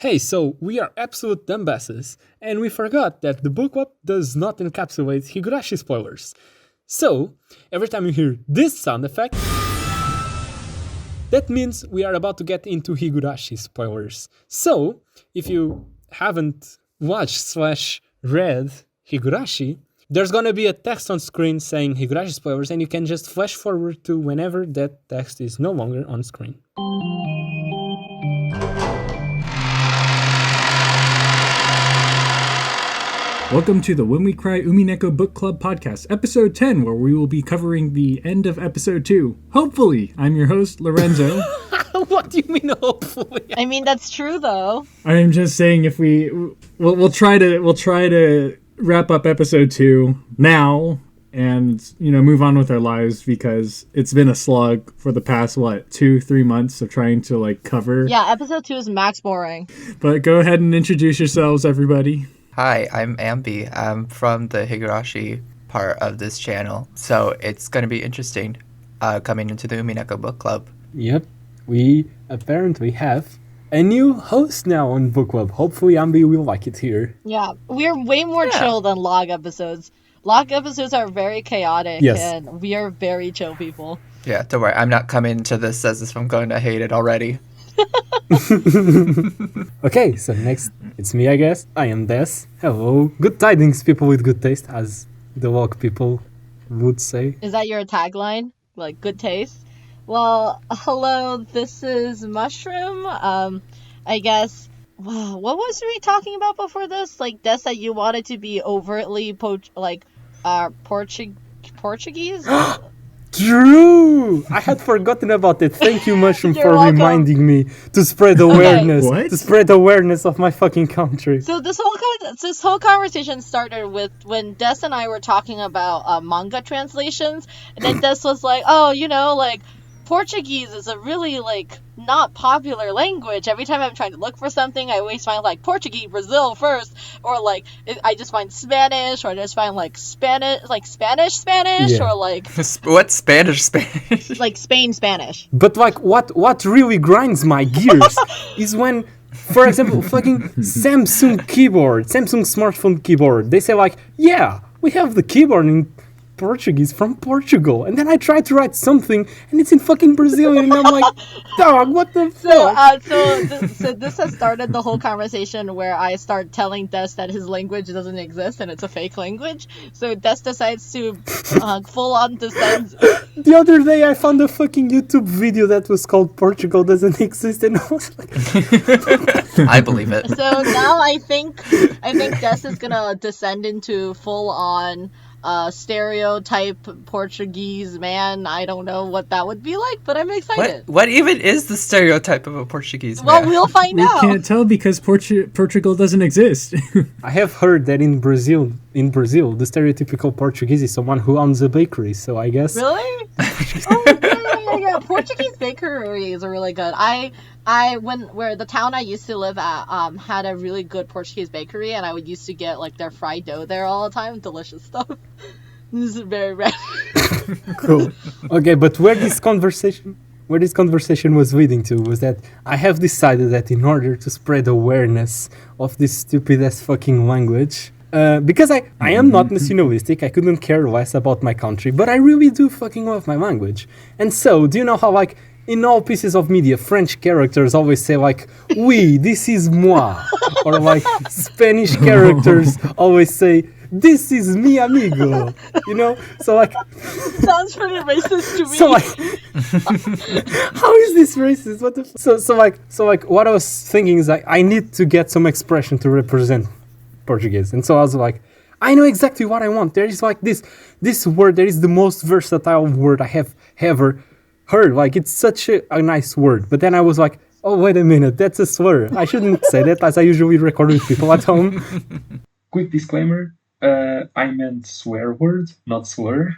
Hey, so we are absolute dumbasses, and we forgot that the book club does not encapsulate Higurashi spoilers. So, every time you hear this sound effect, that means we are about to get into Higurashi spoilers. So, if you haven't watched/read Higurashi, there's gonna be a text on screen saying Higurashi spoilers, and you can just flash forward to whenever that text is no longer on screen. Welcome to the When We Cry Umineko Book Club podcast, episode 10, where we will be covering the end of episode 2. Hopefully! I'm your host, Lorenzo. What do you mean, hopefully? I mean, that's true, though. I'm just saying if we'll try to wrap up episode 2 now and, move on with our lives because it's been a slug for the past, 2-3 months of trying to, cover. Yeah, episode 2 is max boring. But go ahead and introduce yourselves, everybody. Hi, I'm Ambi. I'm from the Higurashi part of this channel, so it's going to be interesting coming into the Umineko Book Club. Yep, we apparently have a new host now on Book Club. Hopefully Ambi will like it here. Yeah, we're way more chill than log episodes. Log episodes are very chaotic, and we are very chill people. Yeah, don't worry. I'm not coming to this as if I'm going to hate it already. Okay, so next, it's me, I guess. I am Des. Hello. Good tidings, people with good taste, as the Log people would say. Is that your tagline? Like, good taste? Well, hello, this is Mushroom. I guess, wow, what was we talking about before this? Like, Des said you wanted to be overtly, Portuguese? True! I had forgotten about it. Thank you, Mushroom, You're for welcome. reminding me to spread awareness. What? To spread awareness of my fucking country. So this whole conversation started with when Des and I were talking about manga translations, and then Des was like, "Oh, Portuguese is a really not popular language. Every time I'm trying to look for something, I always find Portuguese, Brazil first, or I just find Spanish, or I just find Spanish, Spanish, Yeah. or What's Spanish? Spain Spanish." But what really grinds my gears is when, for example, fucking Samsung smartphone keyboard, they say yeah, we have the keyboard in Portuguese from Portugal, and then I try to write something and it's in fucking Brazilian, and I'm like, dog, what the fuck? So this has started the whole conversation where I start telling Des that his language doesn't exist and it's a fake language. So Des decides to full on descend. The other day I found a fucking YouTube video that was called Portugal Doesn't Exist, and I was like, I believe it. So now I think Des is gonna descend into full on stereotype Portuguese man. I don't know what that would be like, but I'm excited. What even is the stereotype of a Portuguese man? Well, we'll find We out. can't tell because Portugal doesn't exist. I have heard that in Brazil, the stereotypical Portuguese is someone who owns a bakery, so I guess... Really? Yeah. Portuguese bakeries are really good. Where the town I used to live at had a really good Portuguese bakery, and I would used to get their fried dough there all the time. Delicious stuff. This is very rare. Cool. Okay, but where this conversation was leading to was that I have decided that in order to spread awareness of this stupid ass fucking language, because I am not nationalistic, I couldn't care less about my country, but I really do fucking love my language. And so, do you know how in all pieces of media, French characters always say oui, this is moi, or Spanish characters always say, this is mi amigo, so Sounds pretty racist to me. so how is this racist? What the so what I was thinking is I need to get some expression to represent Portuguese, and so I was like, I know exactly what I want. There is this word that is the most versatile word I have ever heard. It's such a nice word, but then I was like, oh wait a minute, that's a slur. I shouldn't say that, as I usually record with people at home. Quick disclaimer, I meant swear word, not slur.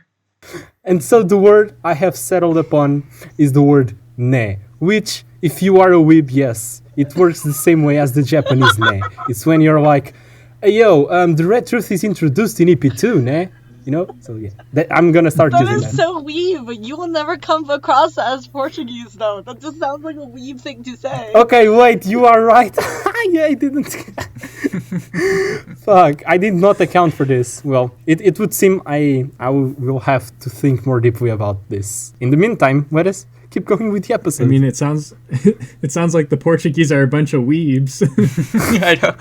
And so the word I have settled upon is the word ne, which, if you are a weeb, yes, it works the same way as the Japanese ne. It's when you're like, hey yo, the red truth is introduced in EP2, ne? You know? So yeah, I'm gonna start That using is that. so weeb, but you will never come across as Portuguese though. That just sounds like a weeb thing to say. Okay, wait, you are right. Yeah, I didn't. Fuck, I did not account for this. Well, it would seem I will have to think more deeply about this. In the meantime, let us keep going with the episode. I mean, it sounds like the Portuguese are a bunch of weebs. I know.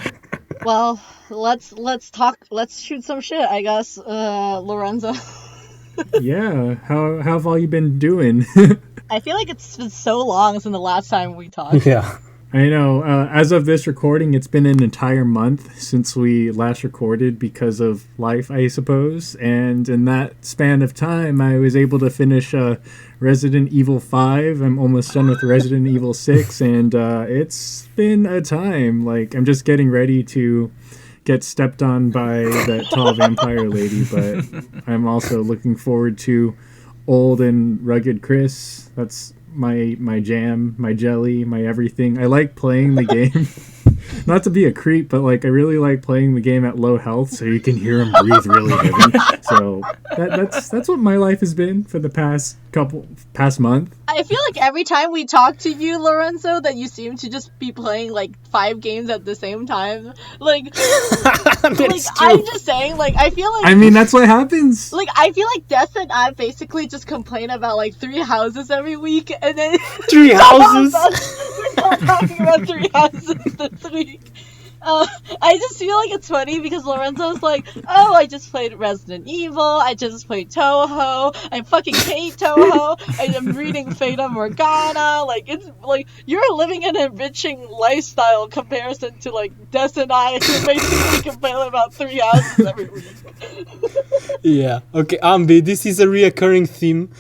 Well, let's talk. Let's shoot some shit, I guess. Lorenzo. Yeah, how have all you been doing? I feel like it's been so long since the last time we talked. yeah. I know. As of this recording, it's been an entire month since we last recorded because of life, I suppose. And in that span of time, I was able to finish Resident Evil 5. I'm almost done with Resident Evil 6, and it's been a time. Like, I'm just getting ready to get stepped on by that tall vampire lady, but I'm also looking forward to old and rugged Chris. That's my jam, my jelly, my everything. I like playing the game. Not to be a creep, but like I really like playing the game at low health so you can hear him breathe really heavy. So that's what my life has been for the past month. I feel like every time we talk to you, Lorenzo, that you seem to just be playing like 5 games at the same time. Like, I'm just saying, like, I feel like... I mean, that's what happens. Like, I feel like Des and I basically just complain about like 3 houses every week, and then... 3 houses? We're not talking about 3 houses this week. I just feel like it's funny because Lorenzo's like, oh, I just played Resident Evil, I just played Toho, I fucking hate Toho, I am reading Fata Morgana, like, it's like, you're living an enriching lifestyle comparison to like Des and I who basically complain about 3 houses every week. Yeah. Okay, Ambi, this is a reoccurring theme.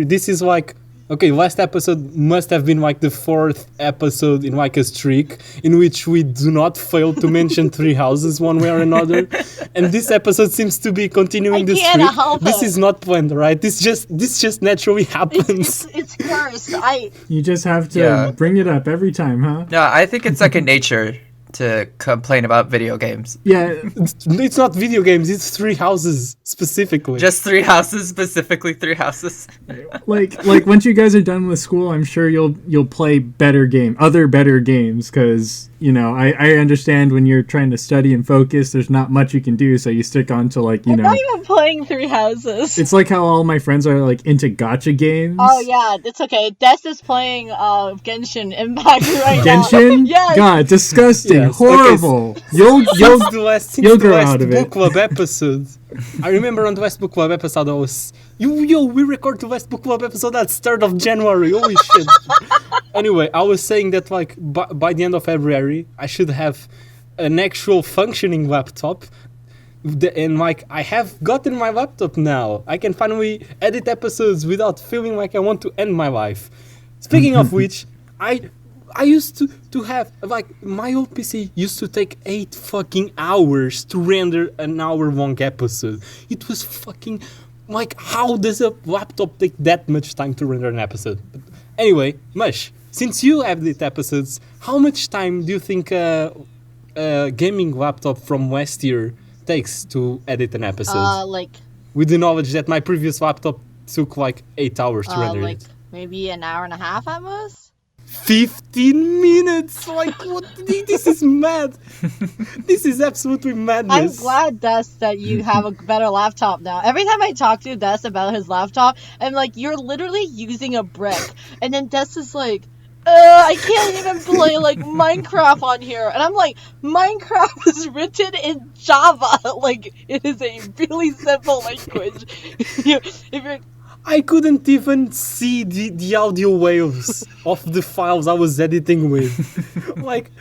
This is like... Okay, last episode must have been like the 4th episode in like a streak in which we do not fail to mention 3 houses one way or another. And this episode seems to be continuing the can't streak. help This it. is not planned, right? This just naturally happens. It's cursed. You just have to bring it up every time, huh? No, I think it's second nature to complain about video games. Yeah. It's not video games, it's 3 houses specifically. Just 3 houses, specifically 3 houses. like once you guys are done with school, I'm sure you'll play other better games, because you know I understand when you're trying to study and focus, there's not much you can do, so you stick on to like I'm not even playing 3 houses. It's like how all my friends are like into gacha games. Oh yeah, it's okay. Des is playing Genshin Impact right now. Genshin? Yes. God, disgusting, Yes, horrible. okay, You'll Since the last out of book it. club episode, I remember on the last book club episode I was we record the last book club episode at start of January. Holy shit! Anyway, I was saying that like by the end of February I should have an actual functioning laptop. And like I have gotten my laptop now. I can finally edit episodes without feeling like I want to end my life. Speaking of which, I used to have, like, my old PC used to take 8 fucking hours to render an hour-long episode. It was fucking, like, how does a laptop take that much time to render an episode? But anyway, Mush, since you edit episodes, how much time do you think a gaming laptop from last year takes to edit an episode? Like... With the knowledge that my previous laptop took, like, 8 hours to render like, it. maybe an hour and a half at most? 15 minutes! Like, what? This is mad! This is absolutely I'm madness. glad, Des, that you have a better laptop now. Every time I talk to Des about his laptop, I'm like, you're literally using a brick. And then Des is like, I can't even play, like, Minecraft on here. And I'm like, Minecraft is written in Java. Like, it is a really simple language. If you're... I couldn't even see the audio waves of the files I was editing with. Like...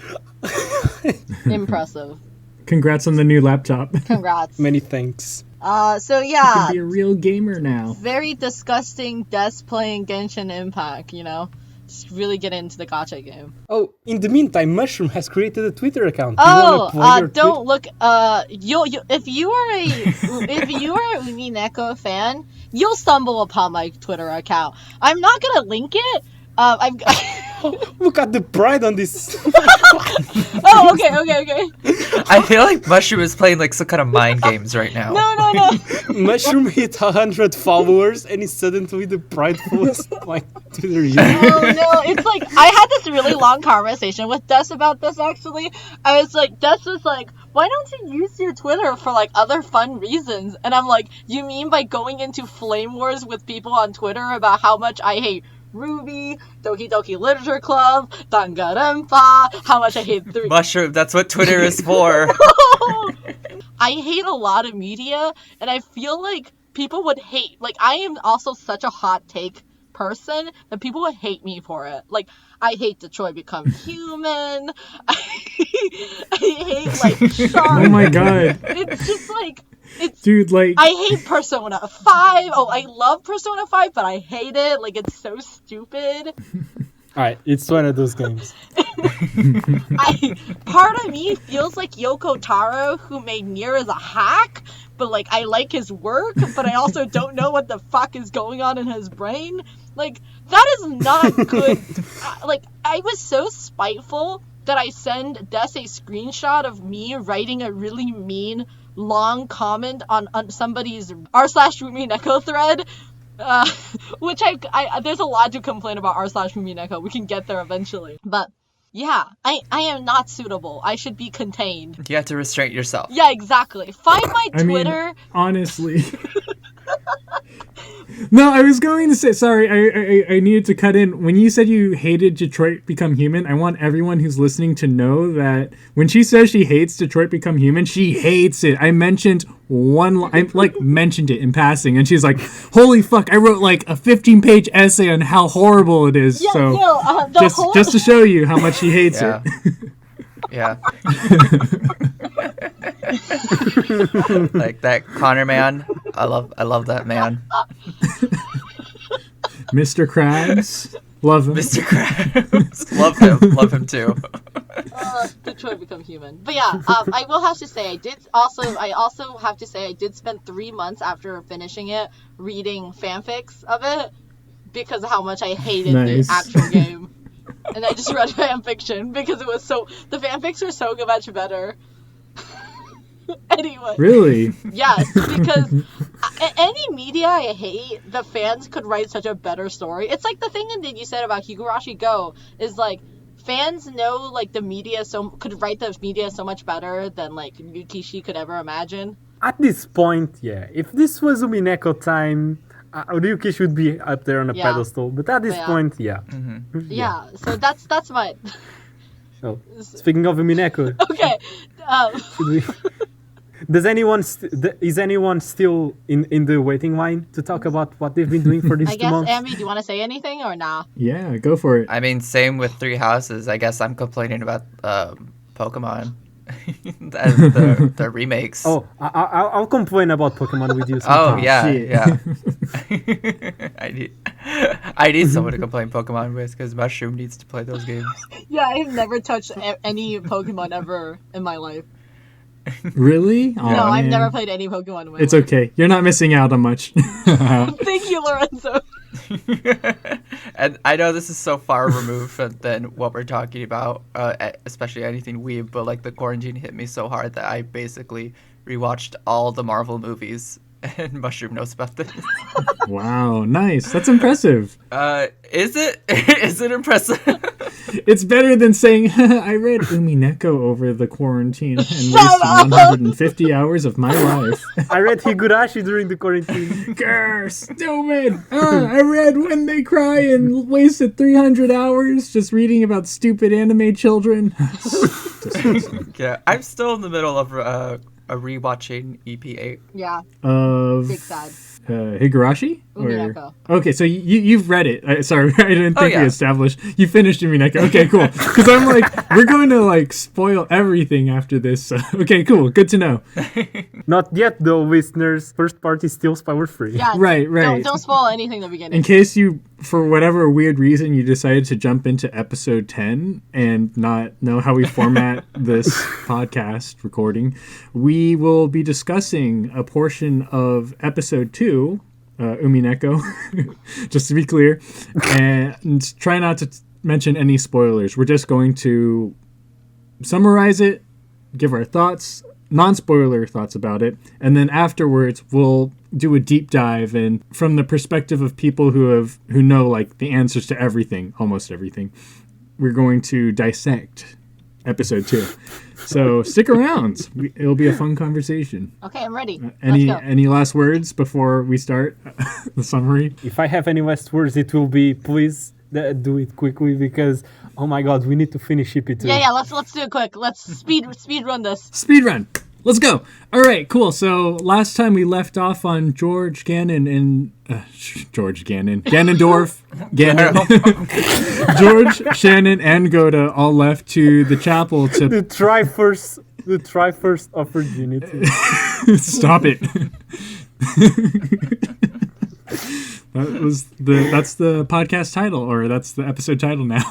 Impressive. Congrats on the new laptop. Congrats. Many thanks. So You yeah, can be a real gamer now. very disgusting Des playing Genshin Impact, you know? Just really get into the gacha game. Oh, in the meantime, Mushroom has created a Twitter account. Don't look, you if you are a Umineko fan, you'll stumble upon my Twitter account. I'm not gonna link it. Look at the pride on this. Oh, okay. I feel like Mushroom is playing like some kind of mind games right now. No. Mushroom hit 100 followers and is suddenly the pridefulest like Twitter user. Oh no, it's like I had this really long conversation with Des about this actually. I was like, Des was like, why don't you use your Twitter for like other fun reasons? And I'm like, you mean by going into flame wars with people on Twitter about how much I hate Ruby, Doki Doki Literature Club, Danganronpa, how much I hate Mushroom, that's what Twitter is for. I hate a lot of media, and I feel like people would hate, like, I am also such a hot take person that people would hate me for it. Like, I hate Detroit Become Human. I hate, like, Shark. Oh my god. It's just, like, Dude, like... I hate Persona 5. Oh, I love Persona 5, but I hate it. Like, it's so stupid. Alright, it's one of those games. Part of me feels like Yoko Taro, who made Nier, as a hack, but like I like his work, but I also don't know what the fuck is going on in his brain. Like, that is not good. Like, I was so spiteful that I send Des a screenshot of me writing a really mean, long comment on somebody's r/Umineko thread. Which I there's a lot to complain about r/Umineko. We can get there eventually. But yeah, I am not suitable. I should be contained. You have to restrain yourself. Yeah, exactly. Find my Twitter. I mean, honestly. No, I was going to say, sorry, I needed to cut in. When you said you hated Detroit Become Human, I want everyone who's listening to know that when she says she hates Detroit Become Human, she hates it. I mentioned mentioned it in passing, and she's like, holy fuck, I wrote like a 15-page essay on how horrible it is. Yeah, so no, just to show you how much she hates it. Yeah. Like that Connor man. I love that man. Mr. Krabs. Love him. Mr. Krabs. Love him too. Detroit Become Human. But yeah, I will have to say I also have to say I did spend 3 months after finishing it reading fanfics of it because of how much I hated the actual game. And I just read fanfiction because the fanfics are so much better. Anyway. Really? Yes, because any media I hate, the fans could write such a better story. It's like the thing that you said about Higurashi Go is like fans know like the media could write the media so much better than like Yukishi could ever imagine. At this point, yeah. If this was Umineko time, Ryukishi would be up there on a pedestal. But at this point, yeah. Mm-hmm. Yeah. So that's my. So, speaking of Umineko. Okay. Is anyone still in the waiting line to talk about what they've been doing for these 2 months? I guess, Amy, do you want to say anything or nah? Yeah, go for it. I mean, same with Three Houses. I guess I'm complaining about Pokemon. the remakes. Oh, I'll complain about Pokemon with you Oh, sometime. yeah. I need someone to complain Pokemon with because Mushroom needs to play those games. Yeah, I've never touched any Pokemon ever in my life. Really? No, I've never played any Pokemon in my life. It's okay. You're not missing out on much. Thank you, Lorenzo. And I know this is so far removed than what we're talking about, especially anything weeb, but like the quarantine hit me so hard that I basically rewatched all the Marvel movies, and Mushroom knows about this. Wow, nice. That's impressive. Is it? Is it impressive? It's better than saying, I read Umineko over the quarantine and wasted 150 hours of my life. I read Higurashi during the quarantine. Grr, stupid! I read When They Cry and wasted 300 hours just reading about stupid anime children. Yeah, I'm still in the middle of rewatching EP8. Yeah. Of Big sad. Higurashi? Umineko. Okay, so you've read it. Sorry, I didn't think we yeah. established. You finished Umineko. Okay, cool. Because I'm like, we're going to like spoil everything after this. Okay, cool. Good to know. Not yet, though, listeners. First part is still spoiler free. Yeah. Right. Don't spoil anything in the beginning. In case you, for whatever weird reason, you decided to jump into episode 10 and not know how we format this podcast recording, we will be discussing a portion of episode 2, Umineko, just to be clear, and try not to mention any spoilers. We're just going to summarize it, give our thoughts, non-spoiler thoughts about it, and then afterwards we'll do a deep dive and from the perspective of people who know like the answers to everything, almost everything. We're going to dissect episode 2. So stick around. It'll be a fun conversation. Okay, I'm ready. Any Let's go. any last words before we start the summary? If I have any last words, it will be please do it quickly because oh my god, we need to finish EP2. Yeah. Let's do it quick. Let's speed run this. Speed run. Let's go. All right, cool. So last time we left off on George Gannon and Ganondorf, George, Shannon, and Goda all left to the chapel to The Triforce of Virginity. stop it. That's the podcast title, or that's the episode title now.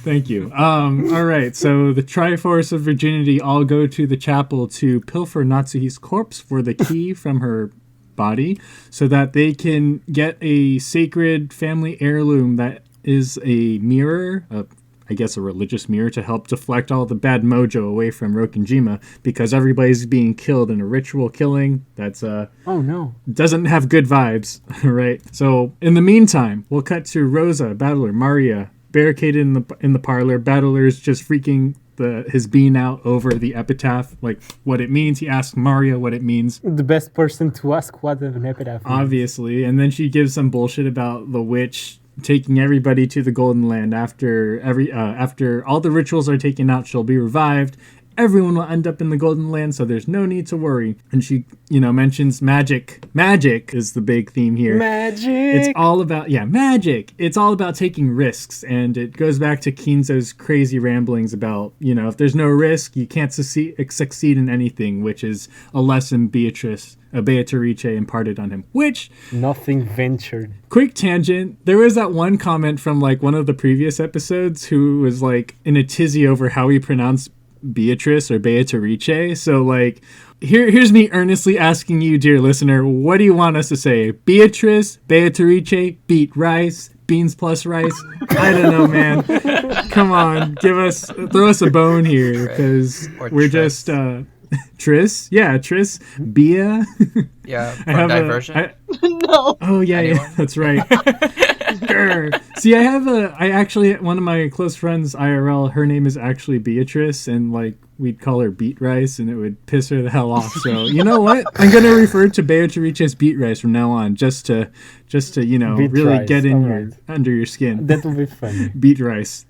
Thank you. All right, so the Triforce of Virginity all go to the chapel to pilfer Natsuhi's corpse for the key from her body so that they can get a sacred family heirloom that is a mirror, I guess a religious mirror, to help deflect all the bad mojo away from Rokenjima because everybody's being killed in a ritual killing that's Oh no. doesn't have good vibes, right? So in the meantime, we'll cut to Rosa, Battler, Maria, barricaded in the parlor. Battler's just freaking his bean out over the epitaph, like what it means. He asks Maria what it means. The best person to ask what an epitaph means. Obviously, and then she gives some bullshit about the witch taking everybody to the Golden Land after all the rituals are taken out. She'll be revived. Everyone will end up in the Golden Land, so there's no need to worry. And she, mentions magic. Magic is the big theme here. Magic. It's all about, magic. It's all about taking risks. And it goes back to Kinzo's crazy ramblings about, if there's no risk, you can't succeed in anything, which is a lesson Beatrice imparted on him. Which, Nothing ventured. quick tangent, there was that one comment from like one of the previous episodes who was like in a tizzy over how he pronounced Beatrice or Beatrice. So like here's me earnestly asking you, dear listener, what do you want us to say? Beatrice, Beatrice, beet rice, beans plus rice? I don't know, man. Come on, throw us a bone here because we're Tris. just Tris, Tris, Bia. Yeah, I for have diversion. No. Oh yeah, Anyone? that's right. Grr. See, I actually, one of my close friends IRL, her name is actually Beatrice, and like we'd call her beet rice, and it would piss her the hell off. So you know what? I'm gonna refer to Beatrice as beet rice from now on, just to Beet really rice, get in alright. under your skin. That will be funny. Beet rice.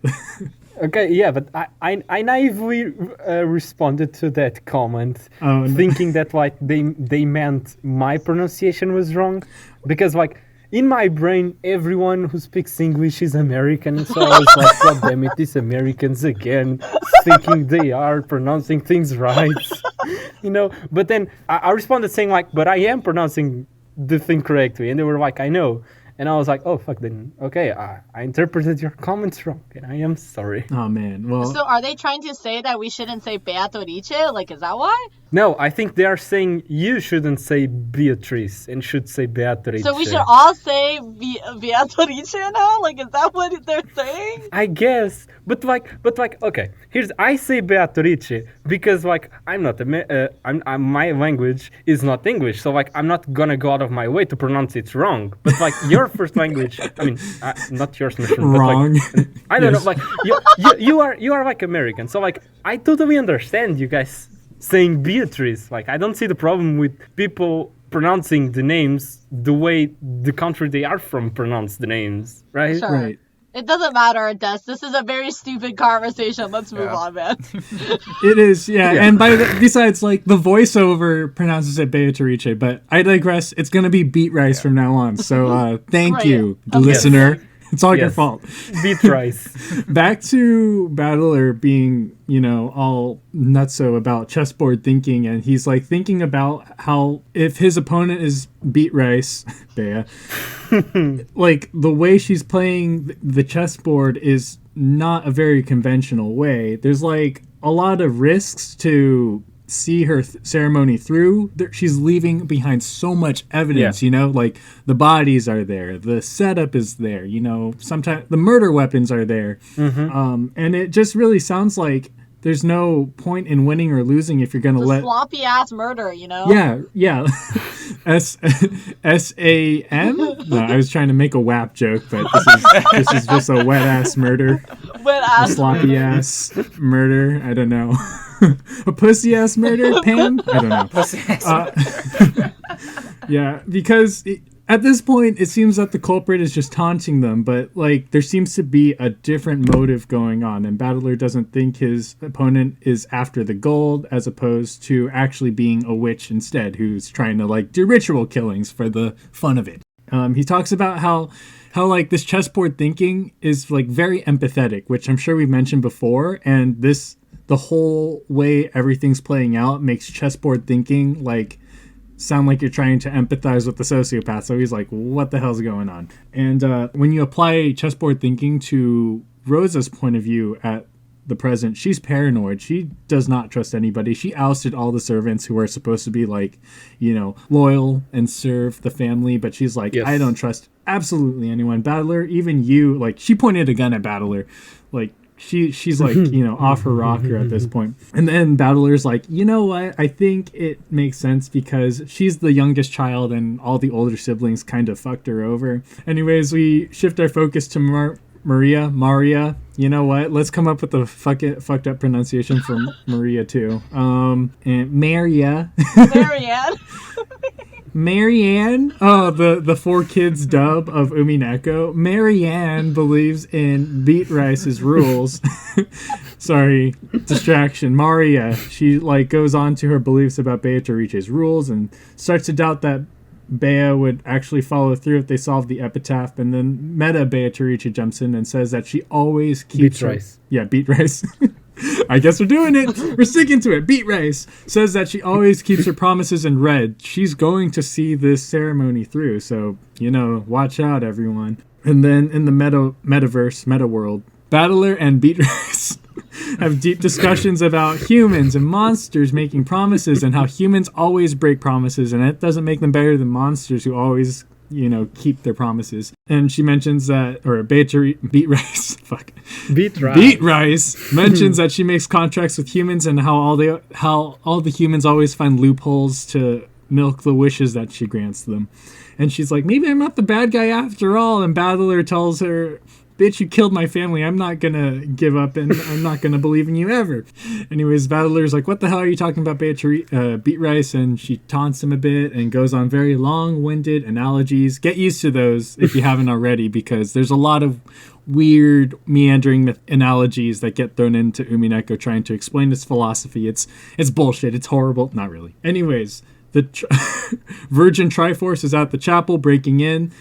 Okay, yeah, but I naively responded to that comment, Oh, no. thinking that like they meant my pronunciation was wrong, because like in my brain everyone who speaks English is American, so I was like, God damn it, these Americans again, thinking they are pronouncing things right, But then I responded saying like, but I am pronouncing the thing correctly, and they were like, I know. And I was like, oh, fuck, then, okay, I interpreted your comments wrong, and I am sorry. Oh man, well, So are they trying to say that we shouldn't say Beatrice? Like, is that why? No, I think they are saying you shouldn't say Beatrice and should say Beatrice. So we should all say Beatrice now? Like, is that what they're saying? I guess, but like, okay. I say Beatrice because like I'm not my language is not English, so like I'm not gonna go out of my way to pronounce it wrong. But like your first language, I mean, not yours, Mission, wrong. But, like, I don't Yes. know, like you are like American, so like I totally understand you guys saying Beatrice. Like I don't see the problem with people pronouncing the names the way the country they are from pronounce the names, right? Sure. Right. It doesn't matter, Des. This is a very stupid conversation. Let's move Yeah. on, man. It is, yeah. And besides, like the voiceover pronounces it Beatrice, but I digress. It's gonna be beet rice from now on. So thank Right. you, Okay. listener. It's all your Yes. fault. Beatrice. Back to Battler being, all nutso about chessboard thinking, and he's like thinking about how if his opponent is beet rice, Bea, like the way she's playing the chessboard is not a very conventional way. There's like a lot of risks to see her ceremony through, she's leaving behind so much evidence, you know, like the bodies are there, the setup is there, you know, sometimes the murder weapons are there. And it just really sounds like there's no point in winning or losing if you're going to let sloppy ass murder, you know? Yeah. S-A-M? No, I was trying to make a WAP joke, but this is just a wet ass murder. Wet ass sloppy ass murder. I don't know. A pussy ass murder, Pam? I don't know. Pussy ass Yeah, because at this point, it seems that the culprit is just taunting them, but like there seems to be a different motive going on, and Battler doesn't think his opponent is after the gold, as opposed to actually being a witch instead, who's trying to like do ritual killings for the fun of it. He talks about how like this chessboard thinking is like very empathetic, which I'm sure we've mentioned before, and the whole way everything's playing out makes chessboard thinking like sound like you're trying to empathize with the sociopath. So he's like, what the hell's going on? And when you apply chessboard thinking to Rosa's point of view at the present, she's paranoid. She does not trust anybody. She ousted all the servants who are supposed to be like, you know, loyal and serve the family. But she's like, I don't trust absolutely anyone. Battler, even you, like she pointed a gun at Battler. Like, She's like, you know, off her rocker at this point. And then Battler's like, you know what? I think it makes sense because she's the youngest child and all the older siblings kind of fucked her over. Anyways, we shift our focus to Maria. You know what? Let's come up with the fucked up pronunciation for Maria too. And Marianne. Marianne, the four kids dub of Umineko. Marianne believes in Beat Rice's rules. Sorry, distraction. Maria, she like goes on to her beliefs about Beatrice's rules and starts to doubt that Bea would actually follow through if they solved the epitaph. And then Meta Beatrice jumps in and says that she always keeps Beat Rice. I guess we're doing it. We're sticking to it. Beat Rice says that she always keeps her promises in red. She's going to see this ceremony through. So, you know, watch out, everyone. And then in the meta world, Battler and Beat Rice have deep discussions about humans and monsters making promises and how humans always break promises. And it doesn't make them better than monsters who always, you know, keep their promises. And she mentions that, or Beat Rice mentions that she makes contracts with humans and how all the humans always find loopholes to milk the wishes that she grants them. And she's like, maybe I'm not the bad guy after all. And Battler tells her, bitch, you killed my family. I'm not gonna give up and I'm not gonna believe in you ever. Anyways, Battler's like, what the hell are you talking about, Beat Rice? And she taunts him a bit and goes on very long-winded analogies. Get used to those if you haven't already, because there's a lot of weird, meandering analogies that get thrown into Umineko trying to explain its philosophy. It's bullshit. It's horrible. Not really. Anyways, the Virgin Triforce is at the chapel breaking in,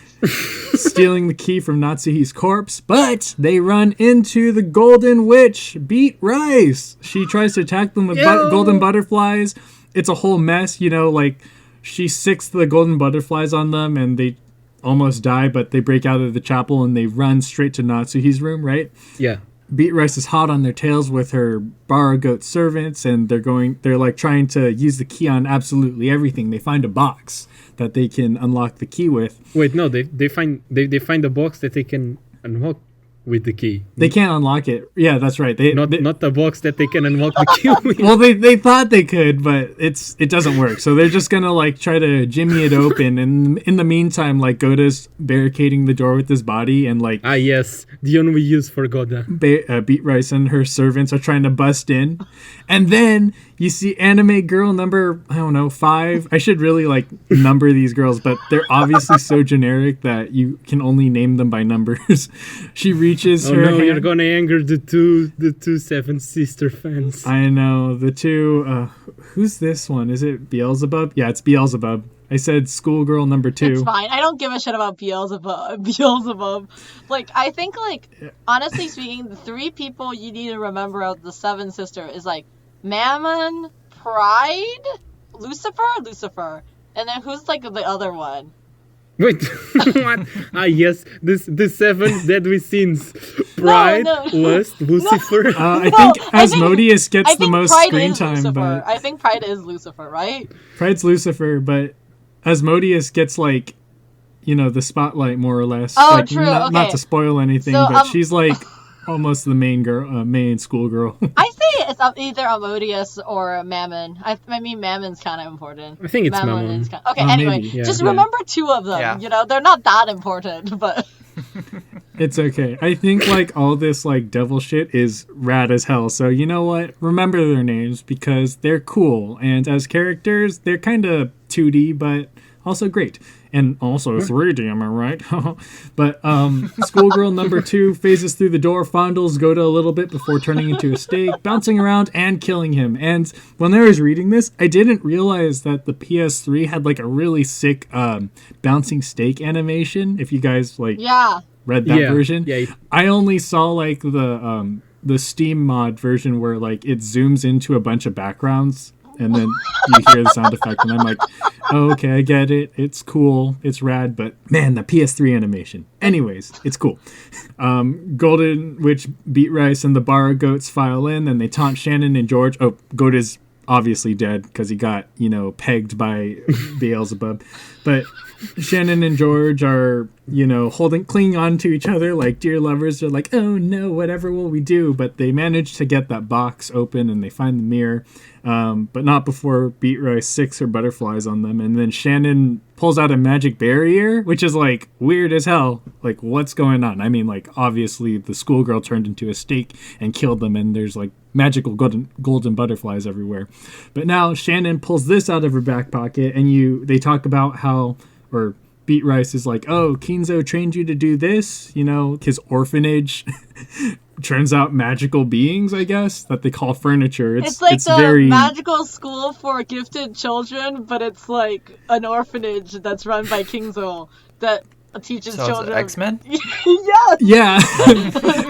stealing the key from Natsuhi's corpse, but they run into the Golden Witch, Beat Rice. She tries to attack them with golden butterflies. It's a whole mess, you know, like she sicks the golden butterflies on them and they almost die, but they break out of the chapel and they run straight to Natsuhi's room, right? Yeah. Beat Rice is hot on their tails with her Baragoat servants, and they're like trying to use the key on absolutely everything. They find a box that they can unlock the key with. Wait, no, they find a box that they can unlock with the key. They can't unlock it. Yeah, that's right. Not the box that they can unlock the key with. Well, they thought they could, but it doesn't work. So they're just gonna like try to jimmy it open, and in the meantime, like Goda's barricading the door with his body, and like yes, the one we use for Goda. Beat Rice and her servants are trying to bust in, and then you see anime girl number 5. I should really like number these girls, but they're obviously so generic that you can only name them by numbers. She reaches her hand. You're gonna anger the two Seven Sister fans. I know the two. Who's this one? Is it Beelzebub? Yeah, it's Beelzebub. I said schoolgirl number 2. It's fine. I don't give a shit about Beelzebub. Like, I think, like, honestly speaking, the 3 people you need to remember of the Seven Sister is, like, Mammon, Pride, Lucifer. And then who's, like, the other one? Wait, what? Yes, the 7 deadly sins. Pride, no. Lust, Lucifer. I No, think I think- Asmodeus gets I the think most Pride screen is time, Lucifer. but I think Pride is Lucifer, right? Pride's Lucifer, but Asmodeus gets like, the spotlight more or less. Oh, like, true, Not okay. to spoil anything, So, but she's like almost the main girl, main schoolgirl. I say it's either Amodius or Mammon. I mean, Mammon's kind of important. I think it's Mammon. is kind okay, Oh, anyway, maybe, yeah. just Yeah. remember two of them. Yeah. They're not that important, but It's okay. I think like all this like devil shit is rad as hell. So you know what? Remember their names because they're cool. And as characters, they're kind of 2D, but also great. And also 3D, am I right? But schoolgirl number 2 phases through the door, fondles Goda a little bit before turning into a steak, bouncing around and killing him. And when I was reading this, I didn't realize that the PS3 had like a really sick bouncing steak animation. If you guys like yeah. read that Yeah, version. yeah. I only saw like the Steam mod version where like it zooms into a bunch of backgrounds and then you hear the sound effect and I'm like, oh, okay, I get it. It's cool. It's rad, but man, the PS3 animation. Anyways, it's cool. Golden Witch, Beat Rice, and the Barra Goats file in and they taunt Shannon and George. Oh, Goat is obviously dead because he got, pegged by Beelzebub. But Shannon and George are, clinging on to each other like dear lovers. They're like, oh no, whatever will we do? But they manage to get that box open and they find the mirror, but not before Beat Rice sicks her butterflies on them. And then Shannon pulls out a magic barrier, which is like weird as hell. Like, what's going on? I mean, like, obviously the schoolgirl turned into a steak and killed them, and there's like magical golden butterflies everywhere. But now Shannon pulls this out of her back pocket, and they talk about how, or Beat Rice is like, oh, Kinzo trained you to do this, his orphanage turns out magical beings, I guess, that they call furniture. It's like the very magical school for gifted children, but it's like an orphanage that's run by Kingzo that teaches So children. X-Men? Yes! Yeah,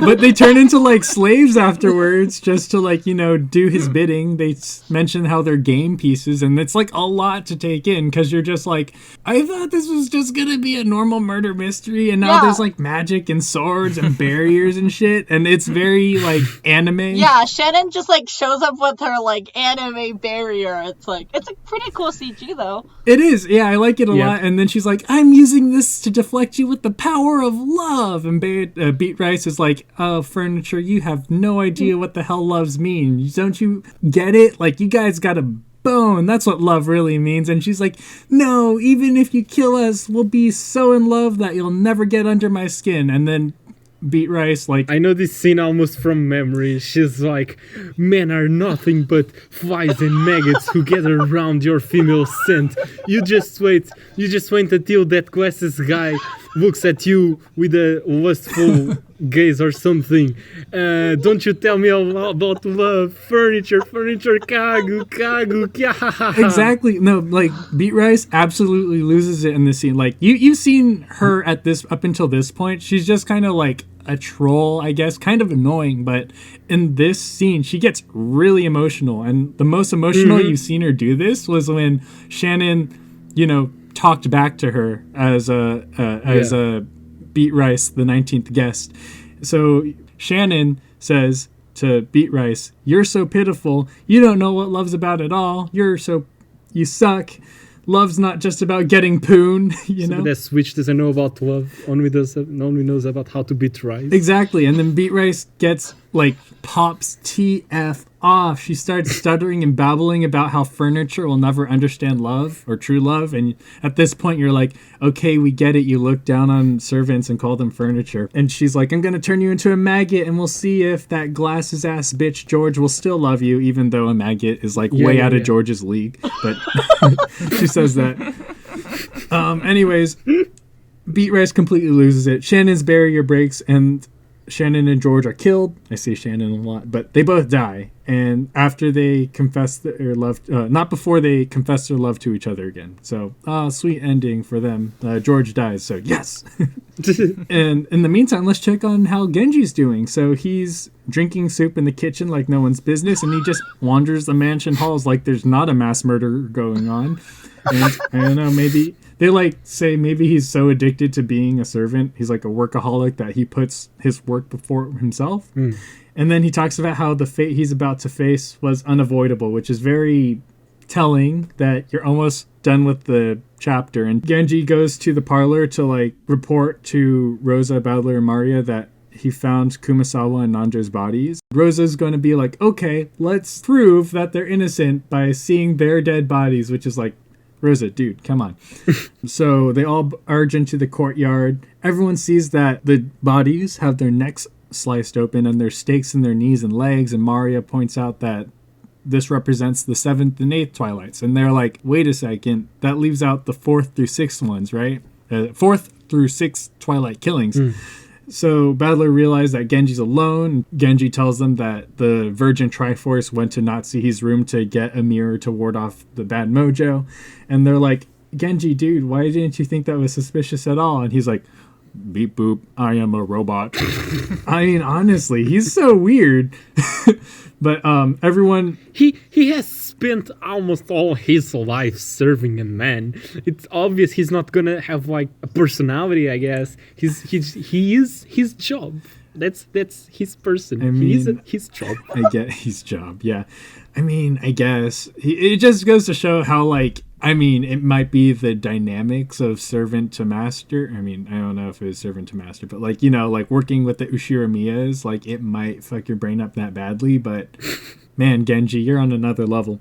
but they turn into like slaves afterwards just to like, do his bidding. They mention how they're game pieces, and it's like a lot to take in because you're just like, I thought this was just gonna be a normal murder mystery, and now Yeah. there's like magic and swords and barriers and shit, and it's very like anime. Yeah, Shannon just like shows up with her like anime barrier. It's a pretty cool CG though. It is, yeah, I like it a Yeah. lot. And then she's like, I'm using this to deflect you with the power of love. And Beat Rice is like, oh, furniture, you have no idea what the hell loves mean. Don't you get it? Like, you guys got a bone. That's what love really means. And she's like, no, even if you kill us, we'll be so in love that you'll never get under my skin. And then Beat Rice, like, I know this scene almost from memory. She's like, men are nothing but flies and maggots who gather around your female scent. You just wait until that glasses guy looks at you with a lustful gaze or something. Don't you tell me all about love. Furniture, kagu, kya. exactly. No, like Beat Rice absolutely loses it in this scene. Like you've seen her up until this point. She's just kind of like a troll, I guess, kind of annoying. But in this scene, she gets really emotional, and the most emotional you've seen her do this was when Shannon, talked back to her as a Beat Rice, the 19th guest. So Shannon says to Beat Rice, "You're so pitiful. You don't know what love's about at all. You suck. Love's not just about getting poon, So that switch doesn't know about love, only knows about how to beat Rice. Exactly. And then Beat Rice gets like pops TF off. She starts stuttering and babbling about how furniture will never understand love or true love. And at this point you're like, okay, we get it. You look down on servants and call them furniture. And she's like, I'm going to turn you into a maggot and we'll see if that glasses ass bitch George will still love you, even though a maggot is like way out of George's league. But she says that. Anyways, Beat Rice completely loses it. Shannon's barrier breaks and Shannon and George are killed. I say Shannon a lot, but they both die. And after they confess their love, not before they confess their love to each other again. So, sweet ending for them. George dies, so yes. And in the meantime, let's check on how Genji's doing. So he's drinking soup in the kitchen like no one's business, and he just wanders the mansion halls like there's not a mass murder going on. And I don't know, maybe They like say maybe he's so addicted to being a servant, he's like a workaholic, that he puts his work before himself. And then he talks about how the fate he's about to face was unavoidable, which is very telling that you're almost done with the chapter. And Genji goes to the parlor to like report to Rosa, Battler, and Maria that he found Kumasawa and Nanjo's bodies. Rosa's going to be like, okay, let's prove that they're innocent by seeing their dead bodies, which is like, Rosa, dude, come on. So they all urge into the courtyard. Everyone sees that the bodies have their necks sliced open and there's stakes in their knees and legs. And Maria points out that this represents the 7th and 8th Twilights. And they're like, wait a second, that leaves out the 4th through 6th ones, right? 4th through 6th Twilight killings. So Battler realized that Genji's alone. Genji tells them that the Virgin Triforce went to Natsuhi's room to get a mirror to ward off the bad mojo. And they're like, Genji, dude, why didn't you think that was suspicious at all? And he's like, beep boop, I am a robot. I mean, honestly, he's so weird. But everyone... He has spent almost all his life serving a man. It's obvious he's not gonna have like a personality, I guess. He is his job. That's his person. I mean, he is his job. I get his job, yeah. I mean, I guess. It just goes to show how, like, I mean, it might be the dynamics of servant to master. I mean, I don't know if it was servant to master, but, like, you know, like, working with the Ushiramiyas, like, it might fuck your brain up that badly, but, man, Genji, you're on another level.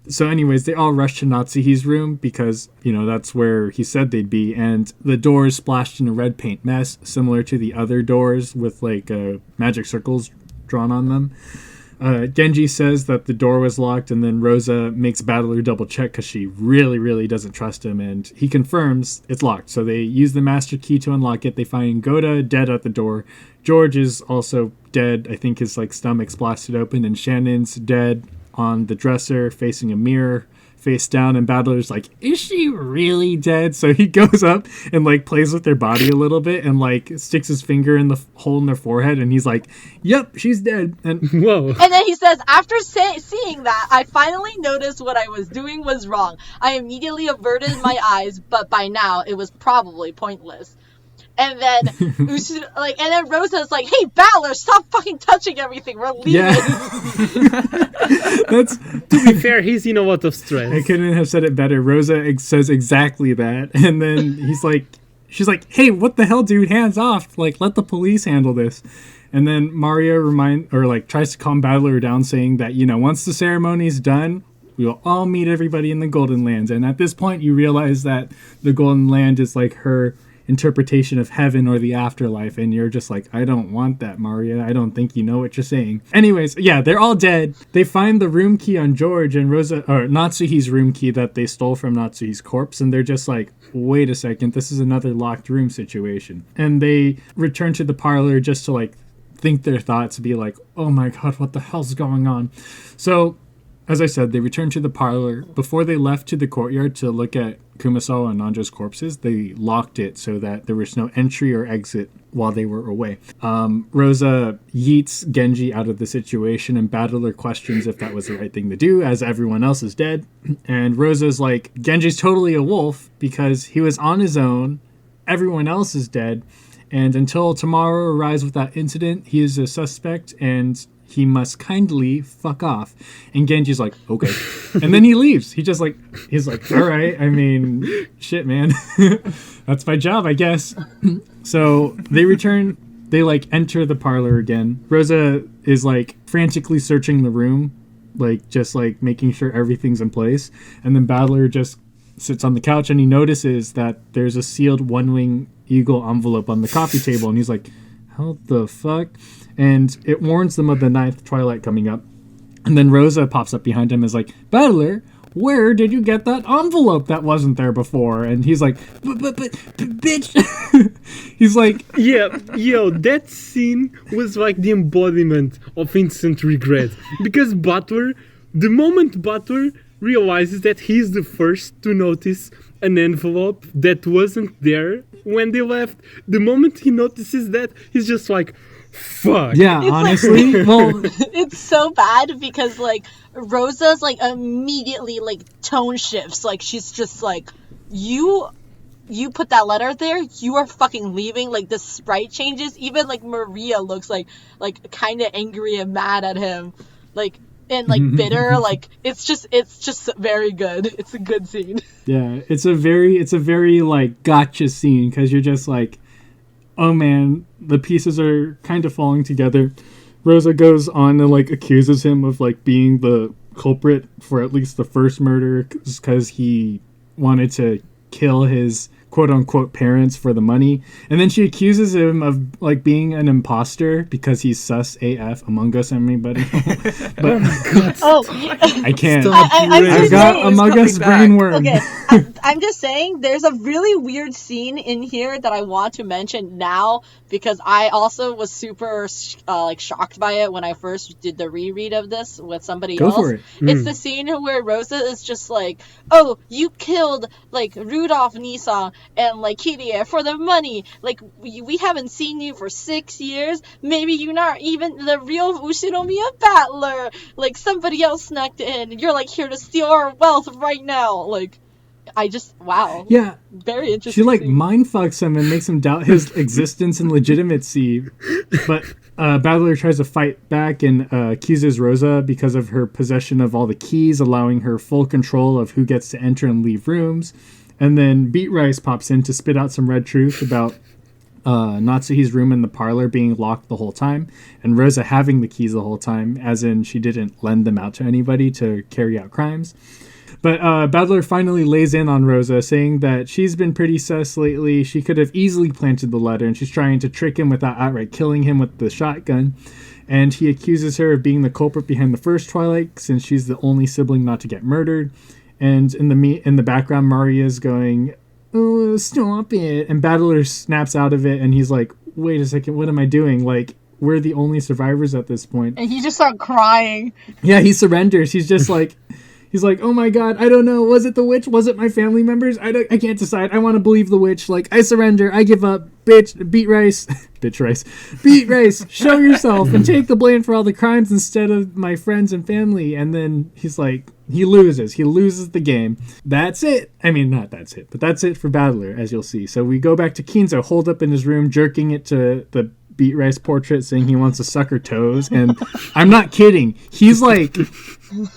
So anyways, they all rush to Natsuhi's room because, you know, that's where he said they'd be. And the doors splashed in a red paint mess, similar to the other doors with, like, magic circles drawn on them. Genji says that the door was locked, and then Rosa makes Battler double check because she really, really doesn't trust him. And he confirms it's locked. So they use the master key to unlock it. They find Goda dead at the door. George is also dead. I think his, like, stomach's blasted open. And Shannon's dead on the dresser facing a mirror, face down, and Battler's like, is she really dead? So he goes up and like plays with their body a little bit and like sticks his finger in the hole in their forehead, and he's like, yep, she's dead. And whoa. And then he says, after seeing that, I finally noticed what I was doing was wrong. I immediately averted my eyes, but by now it was probably pointless. And then, and then Rosa's like, "Hey, Battler, stop fucking touching everything. We're leaving." yeah. That's, To be fair, he's in a lot of stress. I couldn't have said it better. Rosa says exactly that, and then she's like, "Hey, what the hell, dude? Hands off! Like, let the police handle this." And then Maria tries to calm Battler down, saying that, you know, once the ceremony's done, we will all meet everybody in the Golden Lands. And at this point, you realize that the Golden Land is like her interpretation of heaven or the afterlife, and you're just like, I don't want that, Maria. I don't think you know what you're saying. Anyways, yeah, they're all dead. They find the room key on George and Natsuhi's room key that they stole from Natsuhi's corpse, and they're just like, wait a second, this is another locked room situation. And they return to the parlor just to like think their thoughts, be like, oh my god, what the hell's going on? So as I said, they returned to the parlor. Before they left to the courtyard to look at Kumasawa and Nanjo's corpses, they locked it so that there was no entry or exit while they were away. Rosa yeets Genji out of the situation, and Battler questions if that was the right thing to do, as everyone else is dead. And Rosa's like, Genji's totally a wolf because he was on his own, everyone else is dead, and until tomorrow arrives without incident, he is a suspect, and he must kindly fuck off. And Genji's like, okay. And then he leaves. He's like, all right. I mean, shit, man. That's my job, I guess. So they return. They like enter the parlor again. Rosa is like frantically searching the room, like just like making sure everything's in place. And then Battler just sits on the couch, and he notices that there's a sealed One-Wing Eagle envelope on the coffee table. And he's like, how the fuck? And it warns them of the 9th Twilight coming up. And then Rosa pops up behind him and is like, Battler, where did you get that envelope that wasn't there before? And he's like, but bitch. He's like, yeah, yo, that scene was like the embodiment of instant regret. Because the moment Butler realizes that he's the first to notice an envelope that wasn't there when they left, the moment he notices that, he's just like, fuck. Yeah, It's honestly, like, well, it's so bad because like Rosa's like immediately like tone shifts. Like she's just like, you you put that letter there, you are fucking leaving. Like, the sprite changes. Even, like, Maria looks like kind of angry and mad at him. Like, and, like, bitter. Like, it's just very good. It's a good scene. Yeah, it's a very, like, gotcha scene, because you're just like, oh man, the pieces are kind of falling together. Rosa goes on and, like, accuses him of, like, being the culprit for at least the first murder, because he wanted to kill his quote-unquote parents for the money, and then she accuses him of, like, being an imposter because he's sus AF. Among Us anybody? But I can't. I've got Among Us brain worm. Okay, I'm just saying, there's a really weird scene in here that I want to mention now, because I also was super like shocked by it when I first did the reread of this with somebody else. Go for it. It's the scene where Rosa is just like, oh, you killed, like, Rudolph Nissan and, like, Kirie for the money. Like, we haven't seen you for 6 years. Maybe you're not even the real Ushinomiya battler. Like, somebody else snuck in. You're, like, here to steal our wealth right now. Like, I just, wow. Yeah. Very interesting. She, like, mind fucks him and makes him doubt his existence and legitimacy. But Battler tries to fight back and accuses Rosa because of her possession of all the keys, allowing her full control of who gets to enter and leave rooms. And then Beat Rice pops in to spit out some red truth about Natsuhi's room in the parlor being locked the whole time, and Rosa having the keys the whole time, as in she didn't lend them out to anybody to carry out crimes. But Battler finally lays in on Rosa, saying that she's been pretty sus lately. She could have easily planted the letter, and she's trying to trick him without outright killing him with the shotgun. And he accuses her of being the culprit behind the first Twilight, since she's the only sibling not to get murdered. And in the background, Maria's going, oh, stop it. And Battler snaps out of it, and he's like, wait a second, what am I doing? Like, we're the only survivors at this point. And he just started crying. Yeah, he surrenders. He's just like, he's like, oh my god, I don't know. Was it the witch? Was it my family members? I can't decide. I want to believe the witch. Like, I surrender. I give up. Bitch, Beat Rice. Bitch Rice. Beat Rice, show yourself and take the blame for all the crimes instead of my friends and family. And then he's like, he loses. He loses the game. That's it. I mean, not that's it, but that's it for Battler, as you'll see. So we go back to Kinzo, holed up in his room, jerking it to the Beat Rice portrait, saying he wants to suck her toes. And I'm not kidding. He's like,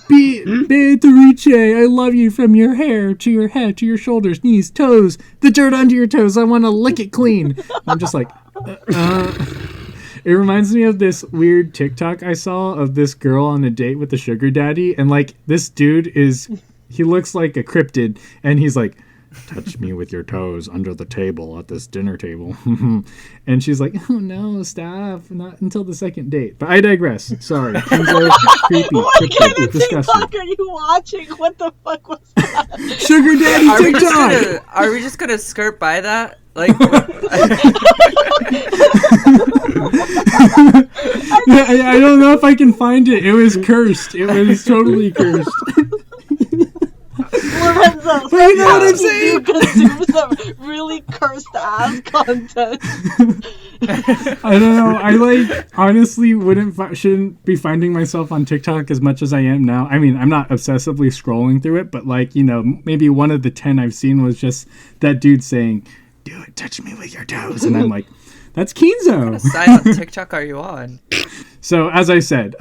Beatrice, I love you from your hair to your head to your shoulders, knees, toes, the dirt under your toes. I want to lick it clean. I'm just like, It reminds me of this weird TikTok I saw of this girl on a date with the sugar daddy. And, like, this dude he looks like a cryptid. And he's like, touch me with your toes under the table at this dinner table. And she's like, oh no, stop. Not until the second date. But I digress. Sorry. Creepy. What kind of TikTok are you watching? What the fuck was that? Sugar daddy TikTok! Are we just gonna skirt by that? Like, I don't know if I can find it. It was cursed. It was totally cursed. Lorenzo, but you know what I'm saying? You consume some really cursed ass content. I don't know. I honestly shouldn't be finding myself on TikTok as much as I am now. I mean, I'm not obsessively scrolling through it, but maybe one of the 10 I've seen was just that dude saying, "Do it, touch me with your toes," and I'm like, that's Kinzo. What side on TikTok are you on? So as I said.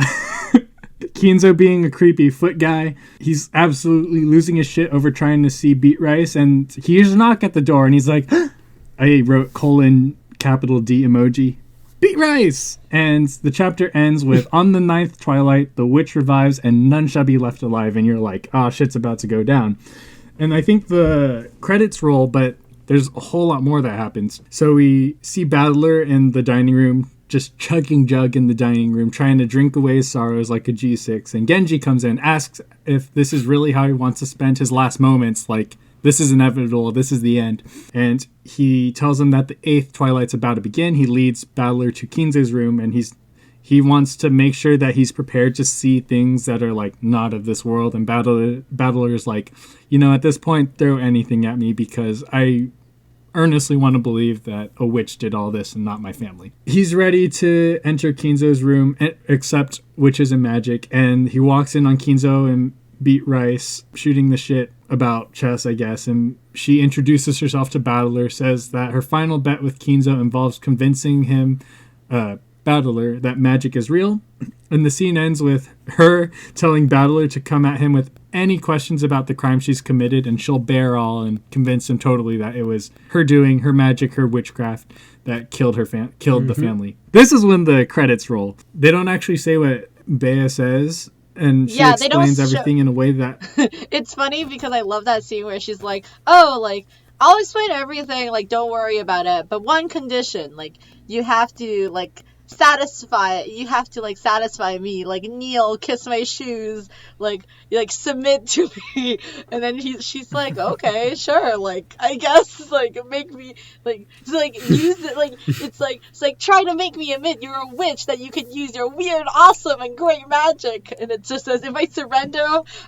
Kinzo being a creepy foot guy, he's absolutely losing his shit over trying to see Beat Rice, and he hears a knock at the door, and he's like, I wrote capital D emoji, Beat Rice! And the chapter ends with, on the 9th Twilight, the witch revives, and none shall be left alive, and you're like, oh, shit's about to go down. And I think the credits roll, but there's a whole lot more that happens. So we see Battler in the dining room, just chugging jug in the dining room, trying to drink away his sorrows like a G6. And Genji comes in, asks if this is really how he wants to spend his last moments. Like, this is inevitable. This is the end. And he tells him that the 8th Twilight's about to begin. He leads Battler to Kinzo's room, and he wants to make sure that he's prepared to see things that are, like, not of this world. And Battler's like, at this point, throw anything at me, because I earnestly want to believe that a witch did all this and not my family. He's ready to enter Kinzo's room, except witches and magic, and he walks in on Kinzo, and Beat Rice shooting the shit about chess, I guess, and she introduces herself to Battler, says that her final bet with Kinzo involves convincing him, Battler, that magic is real. And the scene ends with her telling Battler to come at him with any questions about the crime she's committed, and she'll bear all and convince him totally that it was her doing, her magic, her witchcraft that killed the family. This is when the credits roll. They don't actually say what Bea says, and she explains everything in a way that... It's funny because I love that scene where she's like, oh, like, I'll explain everything, like, don't worry about it, but one condition, like, you have to, like, satisfy me, like, kneel, kiss my shoes, like submit to me. And then she's like, okay, sure, like, I guess, like, make me, like, use it, like, it's like try to make me admit you're a witch, that you could use your weird, awesome, and great magic. And it just says, if I surrender,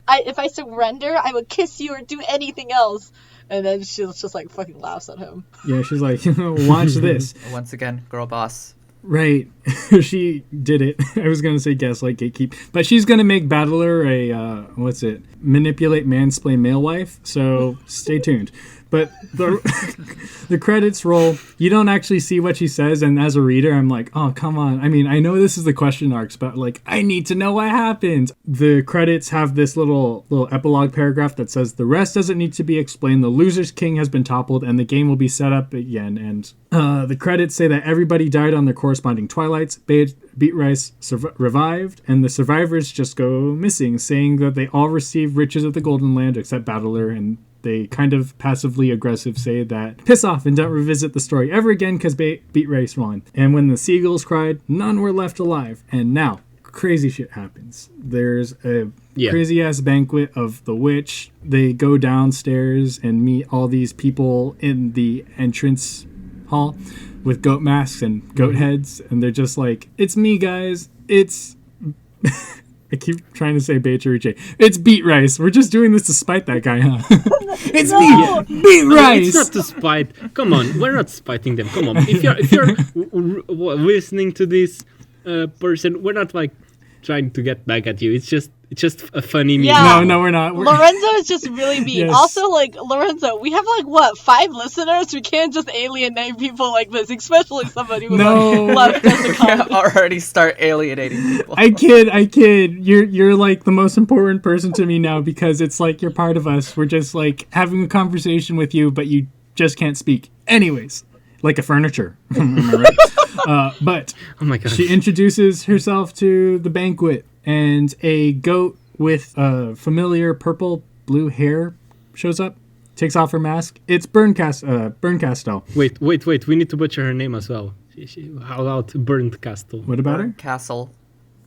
I would kiss you or do anything else. And then she just, like, fucking laughs at him. Yeah, she's like, watch this. Once again, girl boss. Right. She did it. I was going to say gaslight, gatekeep. But she's going to make Battler a, manipulate, mansplain male wife. So stay tuned. But the credits roll. You don't actually see what she says. And as a reader, I'm like, oh, come on. I mean, I know this is the question arcs, but, like, I need to know what happens. The credits have this little epilogue paragraph that says, the rest doesn't need to be explained. The loser's king has been toppled and the game will be set up again. And the credits say that everybody died on their corresponding twilights. Beat Rice revived, and the survivors just go missing, saying that they all received riches of the Golden Land except Battler, and they kind of passively aggressive say that piss off and don't revisit the story ever again because Beat Rice won. And when the seagulls cried, none were left alive. And now crazy shit happens. There's a crazy ass banquet of the witch. They go downstairs and meet all these people in the entrance hall with goat masks and goat heads, and they're just like, it's me, guys, it's I keep trying to say Beatrice. It's Beat Rice. We're just doing this to spite that guy, huh? It's me, Beat Rice. It's not to spite. Come on, we're not spiting them. Come on. If you're listening to this person, we're not, like, trying to get back at you. It's just a funny meme. Yeah. No, we're not. Lorenzo is just really mean. Yes. Also, like, Lorenzo, we have, like, what, 5 listeners? We can't just alienate people like this, especially somebody who left us a comment. Already start alienating people. I kid. You're like the most important person to me now because it's like you're part of us. We're just like having a conversation with you, but you just can't speak. Anyways, like a furniture. Am I right? But oh my gosh. She introduces herself to the banquet, and a goat with familiar purple-blue hair shows up, takes off her mask. It's Burncastle. Wait. We need to butcher her name as well. How about Burnt Castle? What about her? Castle.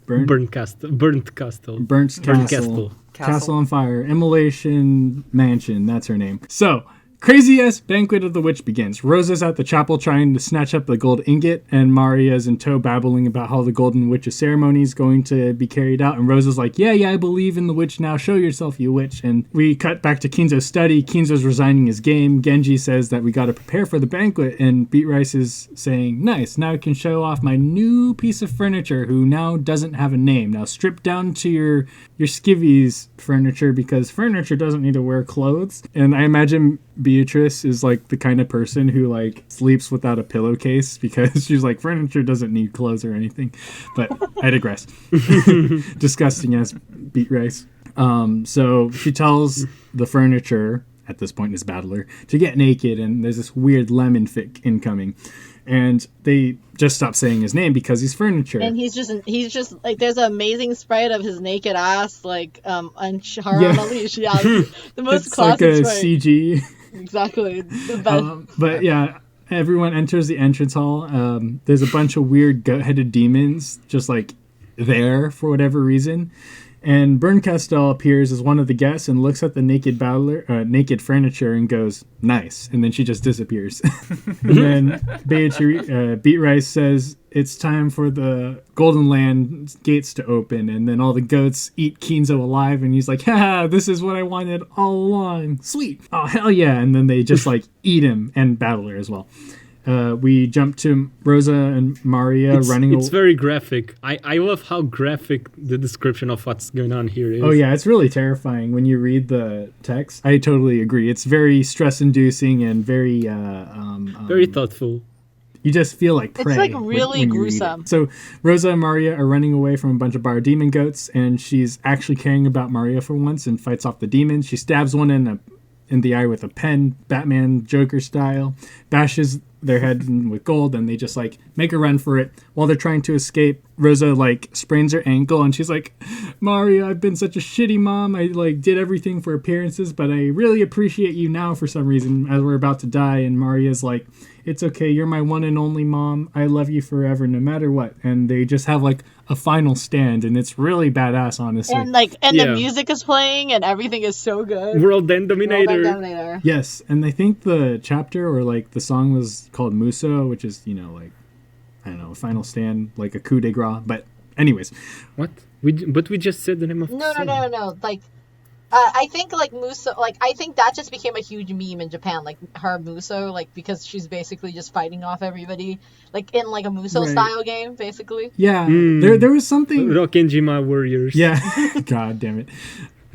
Burnt Castle. Burnt Castle. Castle on Fire. Immolation Mansion. That's her name. So, crazy-ass banquet of the witch begins. Rosa's at the chapel trying to snatch up the gold ingot, and Maria's in tow babbling about how the golden witch's ceremony is going to be carried out, and Rosa's like, yeah, I believe in the witch now. Show yourself, you witch. And we cut back to Kinzo's study. Kinzo's resigning his game. Genji says that we got to prepare for the banquet, and Beat Rice is saying, nice, now I can show off my new piece of furniture, who now doesn't have a name. Now strip down to your skivvies furniture, because furniture doesn't need to wear clothes. And I imagine Beatrice is like the kind of person who like sleeps without a pillowcase because she's like, furniture doesn't need clothes or anything. But I digress. Disgusting ass Beat Rice. So she tells the furniture, at this point is Battler, to get naked, and there's this weird lemon fic incoming. And they just stop saying his name because he's furniture. And he's just like, there's an amazing sprite of his naked ass, like, on Haran Unleashed. Yeah, the most it's classic like a sprite. CG. Exactly. The best. But yeah, everyone enters the entrance hall. There's a bunch of weird goat-headed demons just like there for whatever reason. And Burncastle appears as one of the guests and looks at the naked naked furniture and goes, nice. And then she just disappears. And then Beat Rice says, it's time for the Golden Land gates to open. And then all the goats eat Kinzo alive. And he's like, ha, this is what I wanted all along. Sweet. Oh, hell yeah. And then they just like eat him and Battler as well. We jump to Rosa and Maria running. It's very graphic. I love how graphic the description of what's going on here is. Oh yeah, it's really terrifying when you read the text. I totally agree. It's very stress-inducing and very very thoughtful. You just feel like prey. It's like really when you read it. gruesome. So Rosa and Maria are running away from a bunch of bar demon goats, and she's actually caring about Maria for once and fights off the demons. She stabs one in the eye with a pen, Batman Joker style, bashes their head in with gold, and they just like make a run for it. While they're trying to escape, Rosa like sprains her ankle, and she's like, Maria, I've been such a shitty mom. I like did everything for appearances, but I really appreciate you now for some reason as we're about to die. And Maria's like, it's okay, you're my one and only mom. I love you forever, no matter what. And they just have like a final stand, and it's really badass, honestly. And the music is playing, and everything is so good. World End Dominator. World End Dominator. Yes, and I think the chapter or like the song was called Muso, which is, you know, like, I don't know, a final stand, like a coup de grace. But anyways. What? We just said the name of the song. No. Like, I think like Muso, like I think that just became a huge meme in Japan, like her Muso, like because she's basically just fighting off everybody, like in like a Muso style game, basically. Yeah, there was something. Rockenjima Warriors. Yeah, God damn it.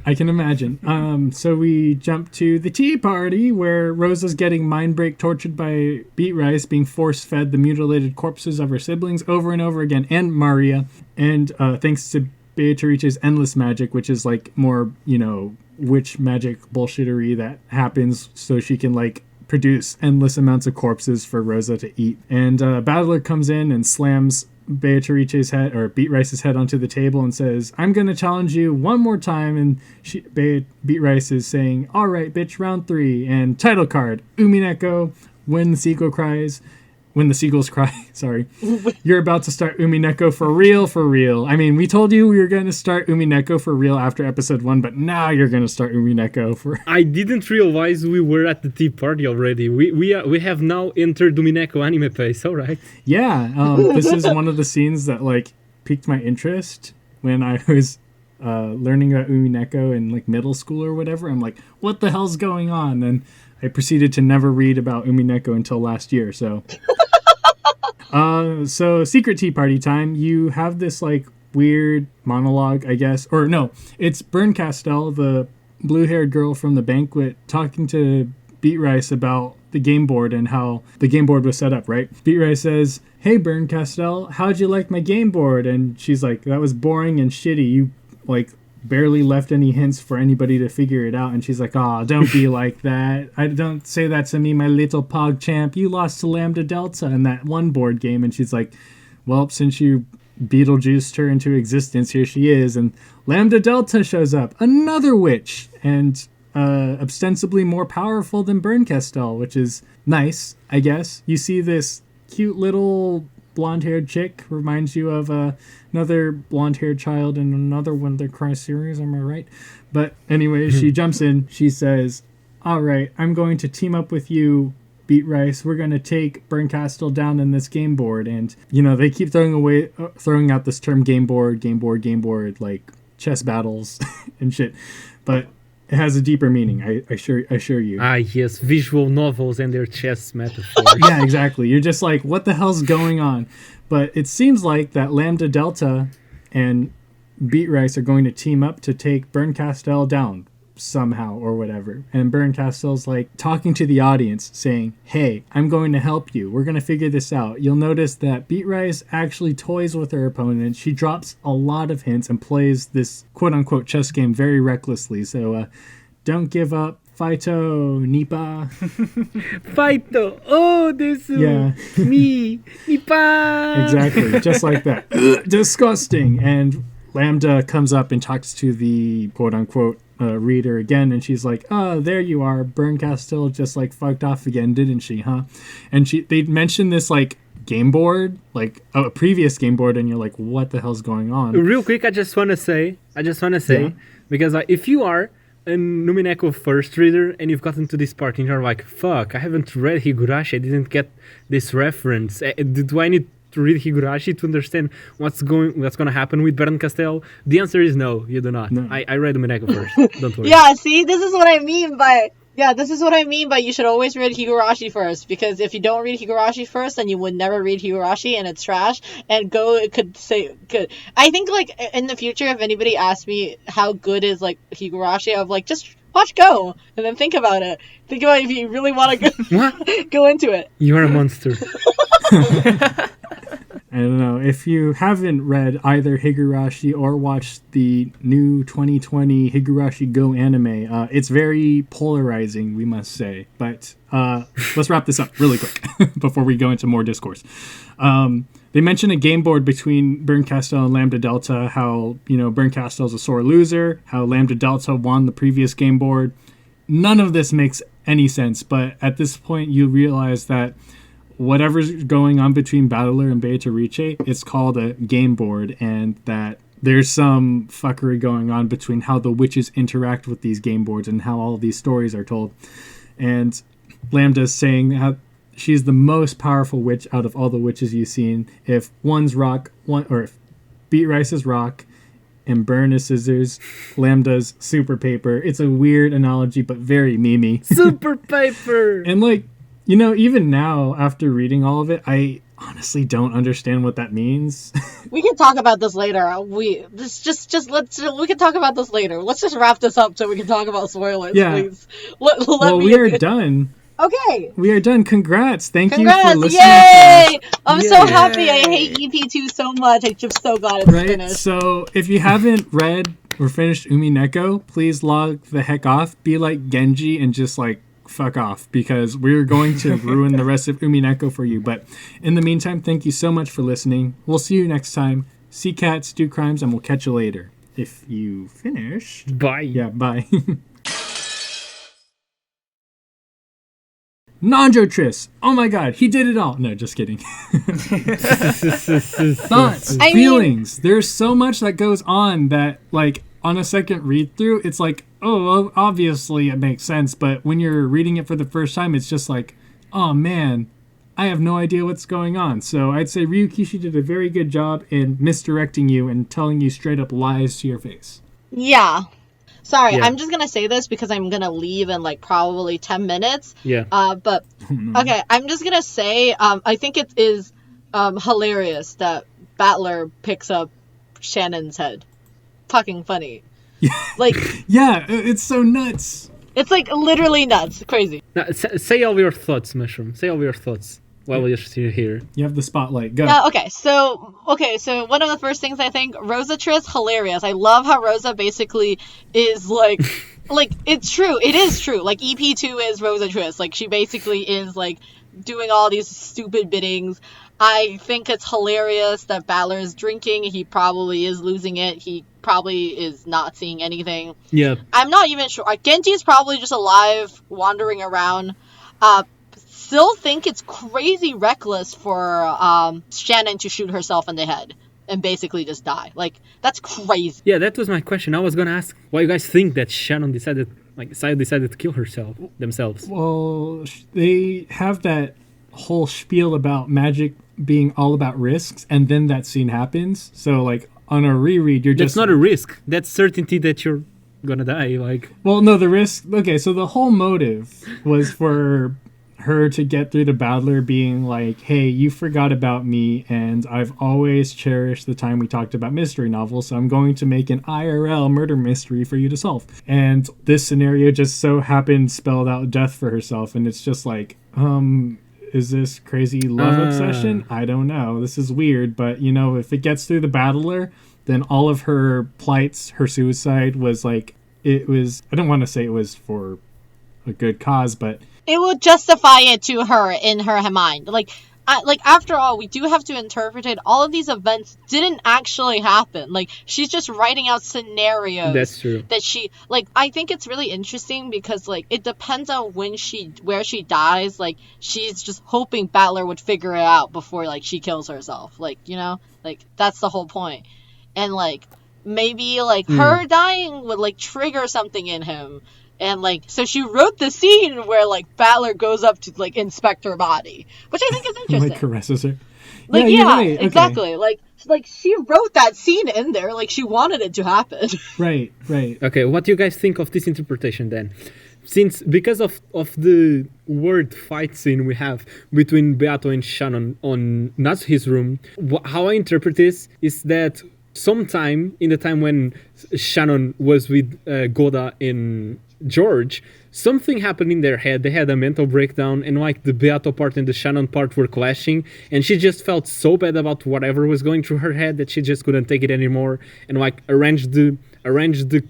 I can imagine. So we jump to the tea party where Rosa's getting mind break tortured by Beat Rice, being force fed the mutilated corpses of her siblings over and over again, and Maria. And thanks to Beatrice's endless magic, which is like more, you know, witch magic bullshittery that happens so she can like produce endless amounts of corpses for Rosa to eat. And Battler comes in and slams Beatrice's head or Beat Rice's head onto the table and says, I'm gonna challenge you one more time. And Beat Rice is saying, all right, bitch, round 3. And title card, Umineko, when the seagulls cry, sorry. You're about to start Umineko for real. I mean, we told you we were going to start Umineko for real after episode 1, but now you're going to start Umineko for... I didn't realize we were at the tea party already. We have now entered Umineko anime pace, alright. Yeah, this is one of the scenes that, like, piqued my interest when I was learning about Umineko in, like, middle school or whatever. I'm like, what the hell's going on? And I proceeded to never read about Umineko until last year, so... So secret tea party time. You have this like weird monologue, I guess, or no, it's Bern Castell, the blue-haired girl from the banquet, talking to Beat Rice about the game board and how the game board was set up, right? Beat Rice says, hey, Bern Castell, how'd you like my game board? And she's like, that was boring and shitty. You like barely left any hints for anybody to figure it out. And she's like, aw, don't be like that. I don't say that to me, my little pog champ. You lost to Lambda Delta in that one board game. And she's like, well, since you Beetlejuiced her into existence, here she is. And Lambda Delta shows up, another witch, and ostensibly more powerful than Bern Castell, which is nice, I guess. You see this cute little blonde-haired chick, reminds you of another blonde-haired child in another one of the Cry series, am I right? But anyway, she jumps in, she says, all right, I'm going to team up with you, Beat Rice. We're going to take Bern Castell down in this game board. And, you know, they keep throwing out this term game board, like chess battles and shit. But it has a deeper meaning, I assure you. Ah, yes, visual novels and their chess metaphors. Yeah, exactly. You're just like, what the hell's going on? But it seems like that Lambda Delta and Beat Rice are going to team up to take Bern Castell down somehow or whatever. And Bern Castell's like talking to the audience saying, hey, I'm going to help you. We're going to figure this out. You'll notice that Beat Rice actually toys with her opponent. She drops a lot of hints and plays this quote-unquote chess game very recklessly. So don't give up. Fighto, Nipa. Fighto, oh, this is me, Nipa. Exactly, just like that. Disgusting. And Lambda comes up and talks to the quote-unquote reader again, and she's like, oh, there you are. Bern Castell just like fucked off again, didn't she, huh? And they mentioned this like game board, like a previous game board, and you're like, what the hell's going on? Real quick, I just want to say, because if you are a Umineko first reader and you've gotten to this part and you're like, fuck, I haven't read Higurashi, I didn't get this reference. Do I need to read Higurashi to understand what's going to happen with Bern Castell? The answer is no, you do not. No. I read Umineko first. Don't worry. Yeah, see, this is what I mean by Yeah, this is what I mean by you should always read Higurashi first, because if you don't read Higurashi first, then you would never read Higurashi, and it's trash. And It could say good. I think like in the future, if anybody asks me how good is like Higurashi, I'm like, just watch Go, and then think about it. Think about if you really want to What? go into it. You're a monster. I don't know. If you haven't read either Higurashi or watched the new 2020 Higurashi Go anime, it's very polarizing, we must say. But let's wrap this up really quick before we go into more discourse. They mention a game board between Berncastel and Lambda Delta, how, Berncastel's a sore loser, how Lambda Delta won the previous game board. None of this makes any sense, but at this point you realize that whatever's going on between Battler and Beatrice, it's called a game board, and that there's some fuckery going on between how the witches interact with these game boards and how all these stories are told. And Lambda's saying how she's the most powerful witch out of all the witches you've seen. If one's rock, or if Beat Rice is rock and Burn is scissors, Lambda's super paper. It's a weird analogy, but very memey. Super paper! And even now, after reading all of it, I honestly don't understand what that means. We can talk about this later. We can talk about this later. Let's just wrap this up so we can talk about spoilers, please. We are done. Okay. We are done. Congrats. Thank you Congrats. for listening. Yay! I'm so happy. I hate EP2 so much. I'm just so glad it's finished. So if you haven't read or finished Umineko, please log the heck off. Be like Genji and just fuck off, because we're going to ruin the rest of Umineko for you. But in the meantime, thank you so much for listening. We'll see you next time. See cats, do crimes, and we'll catch you later. If you finished. Bye. Yeah, bye. Nanjo Triss. Oh my god, he did it all. No, just kidding. Thoughts, feelings. There's so much that goes on that, on a second read through, it's well, obviously it makes sense, but when you're reading it for the first time, it's just oh man, I have no idea what's going on. So I'd say Ryukishi did a very good job in misdirecting you and telling you straight up lies to your face. Yeah. Sorry, I'm just gonna say this because I'm gonna leave in probably 10 minutes. Yeah. But okay, I'm just gonna say I think it is hilarious that Battler picks up Shannon's head. Fucking funny. Yeah, it's so nuts. It's literally nuts. Crazy. Now, say all your thoughts, Mushroom. Say all your thoughts while we're still here. You have the spotlight. Go. Okay, so one of the first things I think, Rosa Triss, hilarious. I love how Rosa basically is it's true. It is true. EP2 is Rosa Triss. She basically is doing all these stupid biddings. I think it's hilarious that Battler is drinking. He probably is losing it. He probably is not seeing anything. Yeah. I'm not even sure. Genji's probably just alive, wandering around. Still think it's crazy reckless for Shannon to shoot herself in the head and basically just die. That's crazy. Yeah, that was my question. I was gonna ask why you guys think that Shannon decided to kill themselves. Well, they have that whole spiel about magic being all about risks, and then that scene happens. So on a reread, That's not a risk. That's certainty that you're gonna die. Well, no, the risk. Okay, so the whole motive was for her to get through to Battler being hey, you forgot about me, and I've always cherished the time we talked about mystery novels, so I'm going to make an IRL murder mystery for you to solve. And this scenario just so happened spelled out death for herself, and it's just is this crazy love obsession? I don't know. This is weird, but if it gets through the Battler, then all of her plights, her suicide was it was, I don't want to say it was for a good cause, but it would justify it to her in her mind. After all, we do have to interpret it. All of these events didn't actually happen. She's just writing out scenarios. That's true. That she, I think it's really interesting because, it depends on where she dies. She's just hoping Battler would figure it out before, she kills herself. That's the whole point. And, maybe, her dying would, trigger something in him. And, so she wrote the scene where, Battler goes up to, inspect her body. Which I think is interesting. Caresses her. Right. Exactly. She wrote that scene in there. She wanted it to happen. Right. Okay, what do you guys think of this interpretation, then? since because of the word fight scene we have between Beato and Shannon on Natsuhi's room, how I interpret this is that sometime in the time when Shannon was with Goda and George, something happened in their head. They had a mental breakdown, and like the Beato part and the Shannon part were clashing, and she just felt so bad about whatever was going through her head that she just couldn't take it anymore, and like arranged the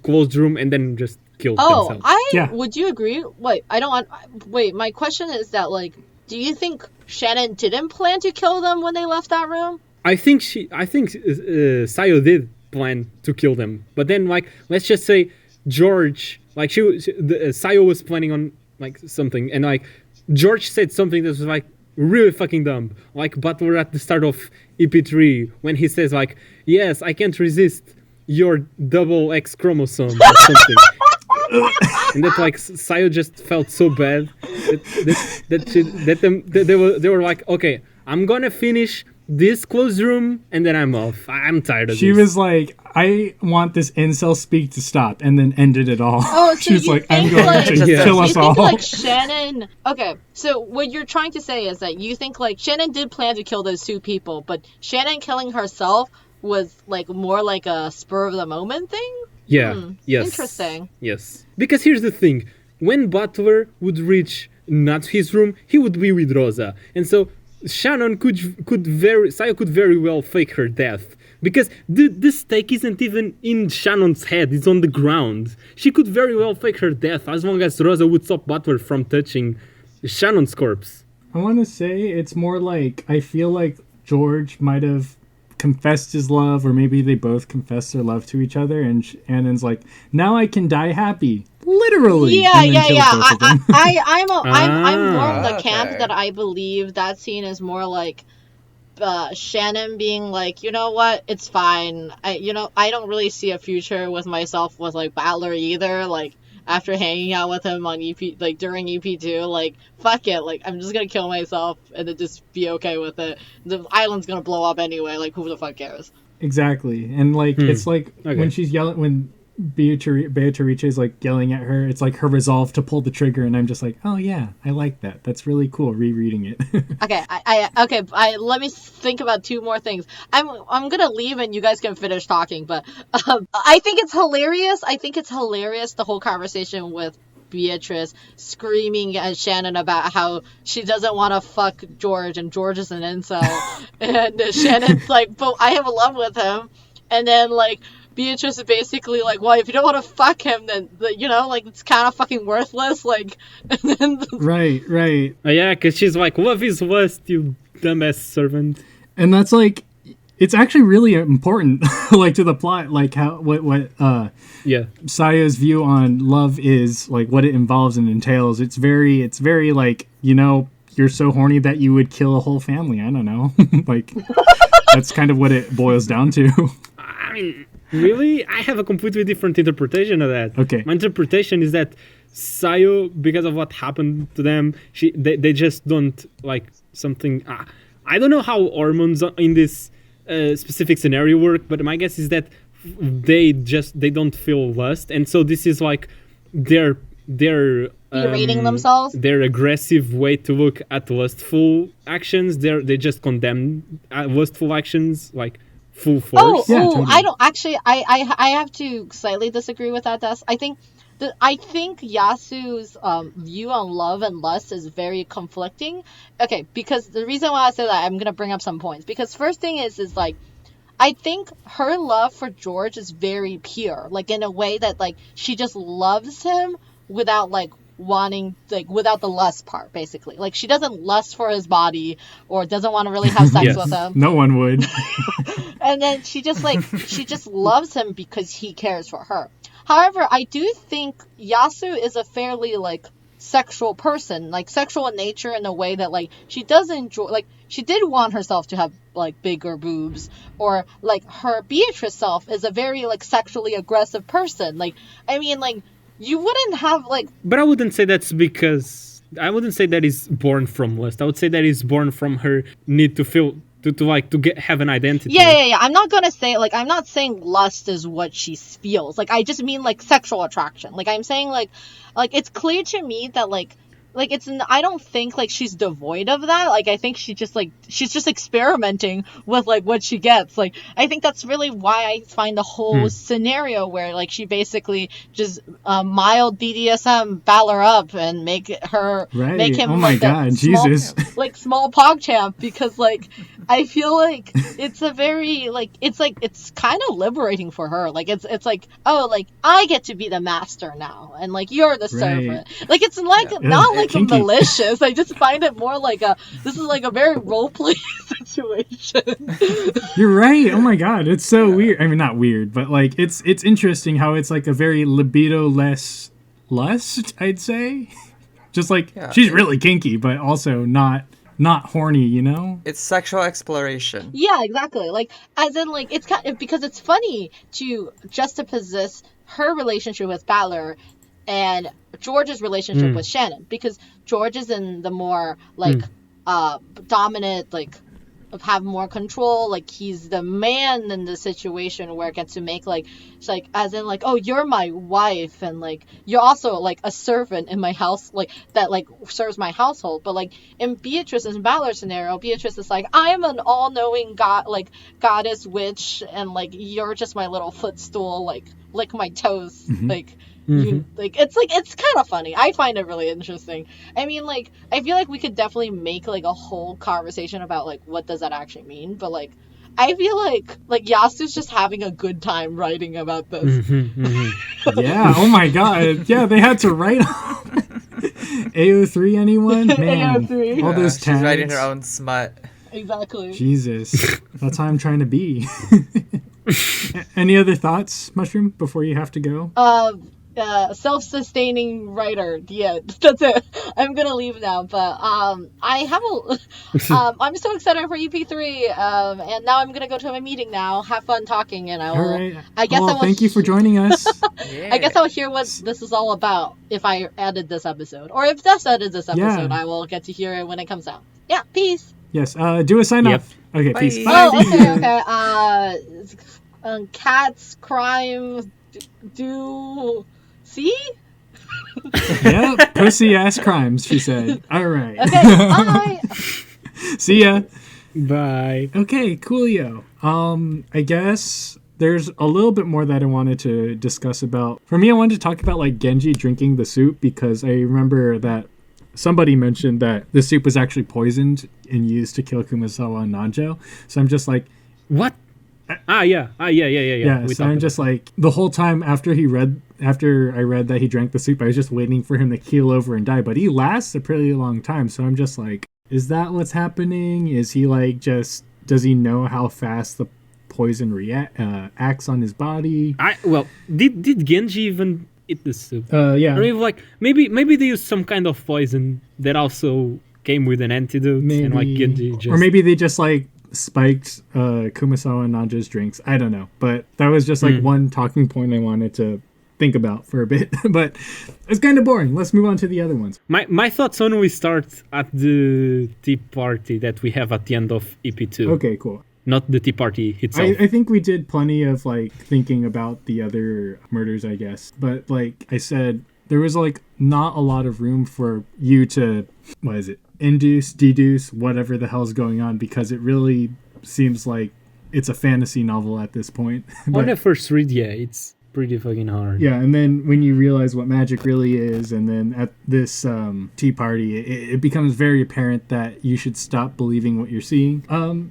closed room and then just killed themselves. Would you agree? Wait, my question is that, like, do you think Shannon didn't plan to kill them when they left that room? I think Sayo did plan to kill them, but then, like, let's just say George, like, Sayo was planning on like something, and like George said something that was like really fucking dumb, like Butler at the start of EP3 when he says like, "Yes, I can't resist your double X chromosome" or something. And that like Sayo just felt so bad that they were like, okay, I'm gonna finish this closed room and then I'm off. I'm tired of this. She was like, I want this incel speak to stop, and then ended it all. Oh, so she's like, I'm going like, to kill us you all. think like Shannon? Okay, so what you're trying to say is that you think like Shannon did plan to kill those two people, but Shannon killing herself was like more like a spur of the moment thing. Yeah. Yes. Interesting. Yes. Because here's the thing: when Butler would reach Natsuhi's room, he would be with Rosa, and so Shannon Sayo could very well fake her death. Because the stake isn't even in Shannon's head, it's on the ground. She could very well fake her death as long as Rosa would stop Butler from touching Shannon's corpse. I want to say it's more like, I feel like George might have confessed his love, or maybe they both confessed their love to each other, and Shannon's like, now I can die happy. Literally. Yeah. I'm more of the camp that I believe that scene is more like Shannon being like, you know what, it's fine. I don't really see a future with myself with like Butler either. Like after hanging out with him on EP, like during EP2, like fuck it, like I'm just gonna kill myself and then just be okay with it. The island's gonna blow up anyway. Like who the fuck cares? Exactly, and like it's like when she's yelling when Beatrice is like yelling at her, it's like her resolve to pull the trigger, and I'm just like, oh yeah, I like that. That's really cool. Rereading it. Okay, I let me think about two more things. I'm gonna leave and you guys can finish talking, but I think it's hilarious. The whole conversation with Beatrice screaming at Shannon about how she doesn't want to fuck George and George is an incel, and Shannon's like, but I have a love with him, and then like Beatrice is basically like, well, if you don't want to fuck him, then, like, it's kind of fucking worthless, like, and then... Right. Yeah, because she's like, love is lust, you dumbass servant. And that's, like, it's actually really important, like, to the plot, like, what Saya's view on love is, like, what it involves and entails. It's very, like, you're so horny that you would kill a whole family, I don't know. Like, that's kind of what it boils down to. I mean... Really? I have a completely different interpretation of that. Okay. My interpretation is that Sayo, because of what happened to them, they just don't like something... I don't know how hormones in this specific scenario work, but my guess is that they don't feel lust, and so this is like their berating themselves. Their aggressive way to look at lustful actions. They just condemn lustful actions like full force. Totally. I don't actually. I have to slightly disagree with that. I think Yasu's view on love and lust is very conflicting. Okay, because the reason why I say that, I'm gonna bring up some points. Because first thing is like, I think her love for George is very pure, like in a way that like she just loves him without like wanting, like without the lust part, basically. Like she doesn't lust for his body or doesn't want to really have sex with him. No one would. And then she just loves him because he cares for her. However, I do think Yasu is a fairly like sexual person, like sexual in nature, in a way that like she does enjoy, like she did want herself to have like bigger boobs, or like her Beatrice self is a very like sexually aggressive person. Like I mean, like you wouldn't have like. But I wouldn't say that's because I wouldn't say that is born from lust. I would say that is born from her need to feel to have an identity. Yeah. I'm not gonna say like, I'm not saying lust is what she feels. Like, I just mean like sexual attraction. Like, I'm saying like it's clear to me that like it's, I don't think like she's devoid of that. Like, I think she's just experimenting with like what she gets. Like, I think that's really why I find the whole scenario where like she basically just mild BDSM Balor up and make him oh my like god, small, Jesus. like small PogChamp, because like I feel like it's a very like it's kind of liberating for her. Like, it's like, oh, like I get to be the master now, and like you're the servant. Like, it's like not like kinky. malicious. I just find it more like this is like a very roleplay situation. You're right. Oh my god, it's so weird. I mean, not weird, but like it's interesting how it's like a very libido-less lust, I'd say. Just like she's really kinky, but also not horny, you know? It's sexual exploration. Yeah, exactly. Like, as in, like, it's kind of, because it's funny to juxtapose her relationship with Balor and George's relationship with Shannon, because George is in the more like dominant, like have more control, like he's the man in the situation where it gets to make like it's like, as in like, oh, you're my wife, and like you're also like a servant in my house, like that like serves my household. But like in Beatrice's and Balor's scenario, Beatrice is like, I am an all-knowing god, like goddess witch, and like you're just my little footstool, like lick my toes, like you, like it's kind of funny. I find it really interesting. I mean, like, I feel like we could definitely make like a whole conversation about like what does that actually mean, but like I feel like Yasu's just having a good time writing about this. Yeah, oh my god. Yeah, they had to write AO3 anyone? Man, AO3. all those tags. She's writing her own smut. Exactly. Jesus, that's how I'm trying to be. Any other thoughts, Mushroom, before you have to go? Self-sustaining writer. Yeah, that's it. I'm gonna leave now, but I have I'm so excited for EP3, and now I'm gonna go to my meeting now. Have fun talking, and I will. All right. I guess I will. Thank you for joining us. Yeah. I guess I'll hear what this is all about if I edit this episode, or if Des edits this episode, I will get to hear it when it comes out. Yeah, peace. Yes. Do a sign off. Okay. Bye. Peace. Oh, Bye. okay. Cats, crime, do. See? Yep, pussy ass crimes, she said. All right. Okay, bye. See ya. Bye. Okay, coolio. I guess there's a little bit more that I wanted to discuss about. For me, I wanted to talk about like Genji drinking the soup, because I remember that somebody mentioned that the soup was actually poisoned and used to kill Kumasawa and Nanjo. So I'm just like, What? Yeah. yeah. So I'm just like, the whole time after I read that he drank the soup, I was just waiting for him to keel over and die. But he lasts a pretty long time. So I'm just like, is that what's happening? Is he like does he know how fast the poison acts on his body? Did Genji even eat the soup? Yeah. Or maybe they used some kind of poison that also came with an antidote, and like Genji just... Or maybe they just like spiked Kumasawa and Nanjo's drinks. I don't know. But that was just like one talking point I wanted to think about for a bit. But it's kind of boring. Let's move on to the other ones. My thoughts on we start at the tea party that we have at the end of EP2. Okay, cool. Not the tea party itself. I think we did plenty of like thinking about the other murders, I guess. But like I said, there was like not a lot of room for you to, induce, deduce, whatever the hell's going on, because it really seems like it's a fantasy novel at this point. On the first read, it's pretty fucking hard. Yeah, and then when you realize what magic really is, and then at this tea party, it becomes very apparent that you should stop believing what you're seeing.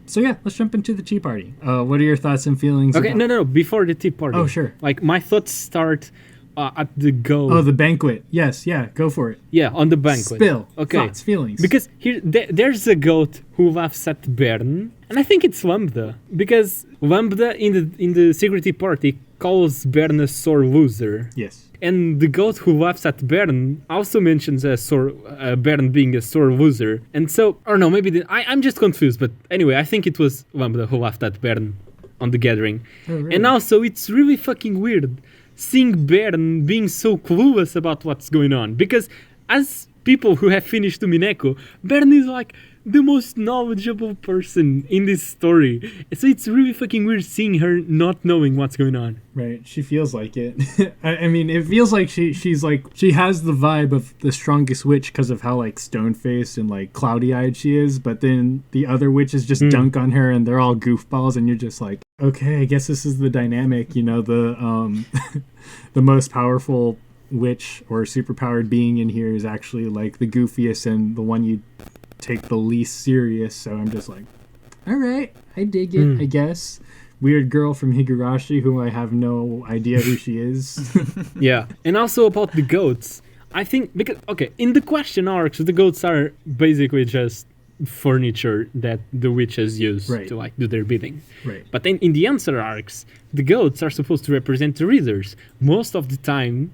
So yeah, let's jump into the tea party. What are your thoughts and feelings? Okay, no, before the tea party. Oh, sure. Like, my thoughts start at the goat. Oh, the banquet. Yes, yeah, go for it. Yeah, on the banquet. Spill. Okay. Thoughts, feelings. Because there's a goat who laughs at Bern, and I think it's Lambda, because Lambda in the security party calls Bern a sore loser. Yes. And the goat who laughs at Bern also mentions Bern being a sore loser. And so, or no, maybe I'm just confused. But anyway, I think it was Lambda who laughed at Bern on the gathering. Oh, really? And also, it's really fucking weird seeing Bern being so clueless about what's going on. Because as people who have finished Umineko, Bern is like, the most knowledgeable person in this story. So it's really fucking weird seeing her not knowing what's going on. Right, she feels like it. I mean, it feels like she's like, she has the vibe of the strongest witch because of how like stone-faced and like cloudy-eyed she is, but then the other witches just dunk on her and they're all goofballs, and you're just like, okay, I guess this is the dynamic, you know, the the most powerful witch or superpowered being in here is actually like the goofiest and the one you take the least serious. So I'm just like, all right, I dig it, I guess. Weird girl from Higurashi who I have no idea who she is. Yeah, and also about the goats. I think because in the question arcs, the goats are basically just furniture that the witches use to like do their bidding. Right. But then in the answer arcs, the goats are supposed to represent the readers. Most of the time,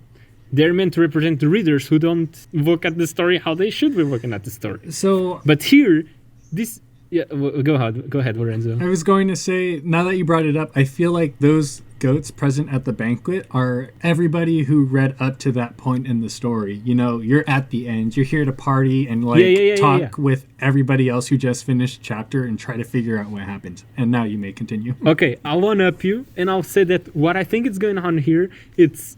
they're meant to represent the readers who don't look at the story how they should be looking at the story. So, but here, this. Yeah, go ahead, Lorenzo. I was going to say, now that you brought it up, I feel like those goats present at the banquet are everybody who read up to that point in the story. You know, you're at the end. You're here to party and like talk with everybody else who just finished the chapter and try to figure out what happened. And now you may continue. Okay, I'll one-up you, and I'll say that what I think is going on here, it's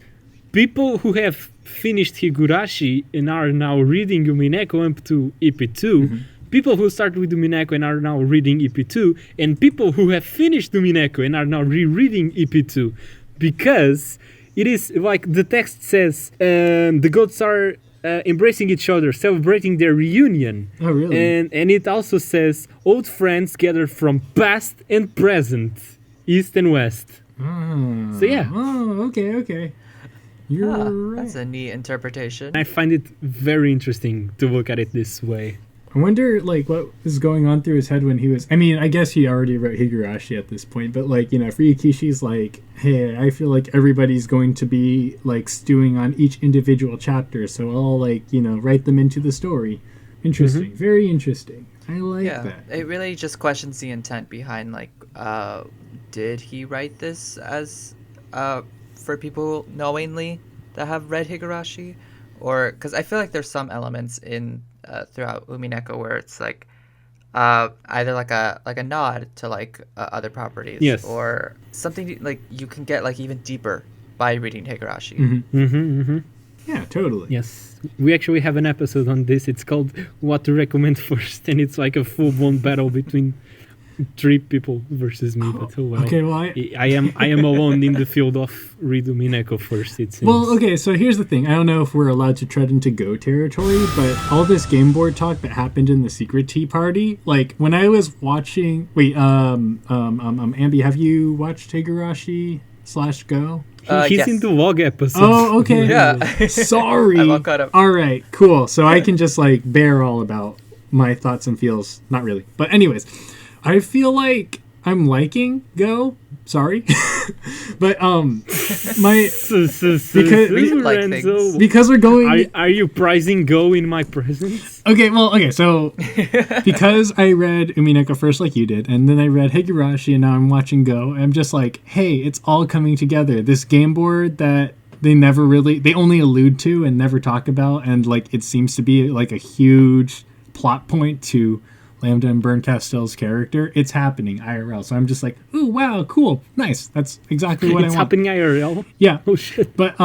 people who have finished Higurashi and are now reading Umineko up to EP2, people who start with Umineko and are now reading EP2, and people who have finished Umineko and are now rereading EP2, because it is like the text says, the goats are embracing each other, celebrating their reunion. Oh, really? And it also says, old friends gathered from past and present, east and west. So yeah. Oh, okay. You're right. That's a neat interpretation. I find it very interesting to look at it this way. I wonder, like, what was going on through his head when he was... I mean, I guess he already wrote Higurashi at this point, but, like, you know, Ryukishi's like, hey, I feel like everybody's going to be, like, stewing on each individual chapter, so I'll, like, you know, write them into the story. Interesting. Very interesting. I like that. It really just questions the intent behind, like, did he write this as, for people knowingly that have read Higurashi? Or, because I feel like there's some elements in... throughout Umineko where it's like either like a nod to like other properties, or something like you can get like even deeper by reading Higurashi. Yeah, totally. Yes, we actually have an episode on this. It's called What to Recommend First, and it's like a full-blown battle between 3 people versus me. But well, okay, well, I am alone in the field of read Umineko first, it seems. Well, okay, so here's the thing. I don't know if we're allowed to tread into Go territory, but all this game board talk that happened in the secret tea party, like when I was watching, Ambi, have you watched Higurashi/Go? He's in the log episode. Oh, okay. Yeah. Sorry. I'm all caught up. All right, cool. So I can just like bear all about my thoughts and feels. Not really. But anyways, I feel like I'm liking Go. Sorry. But because we're going... Are you prizing Go in my presence? Okay, so because I read Umineko first like you did, and then I read Higurashi, and now I'm watching Go, I'm just like, hey, it's all coming together. This game board that they only allude to and never talk about, and like it seems to be like a huge plot point to Lambda and Burn Castell's character, it's happening IRL. So I'm just like, ooh, wow, cool, nice. That's exactly what I want. It's happening IRL? Yeah. Oh, shit. But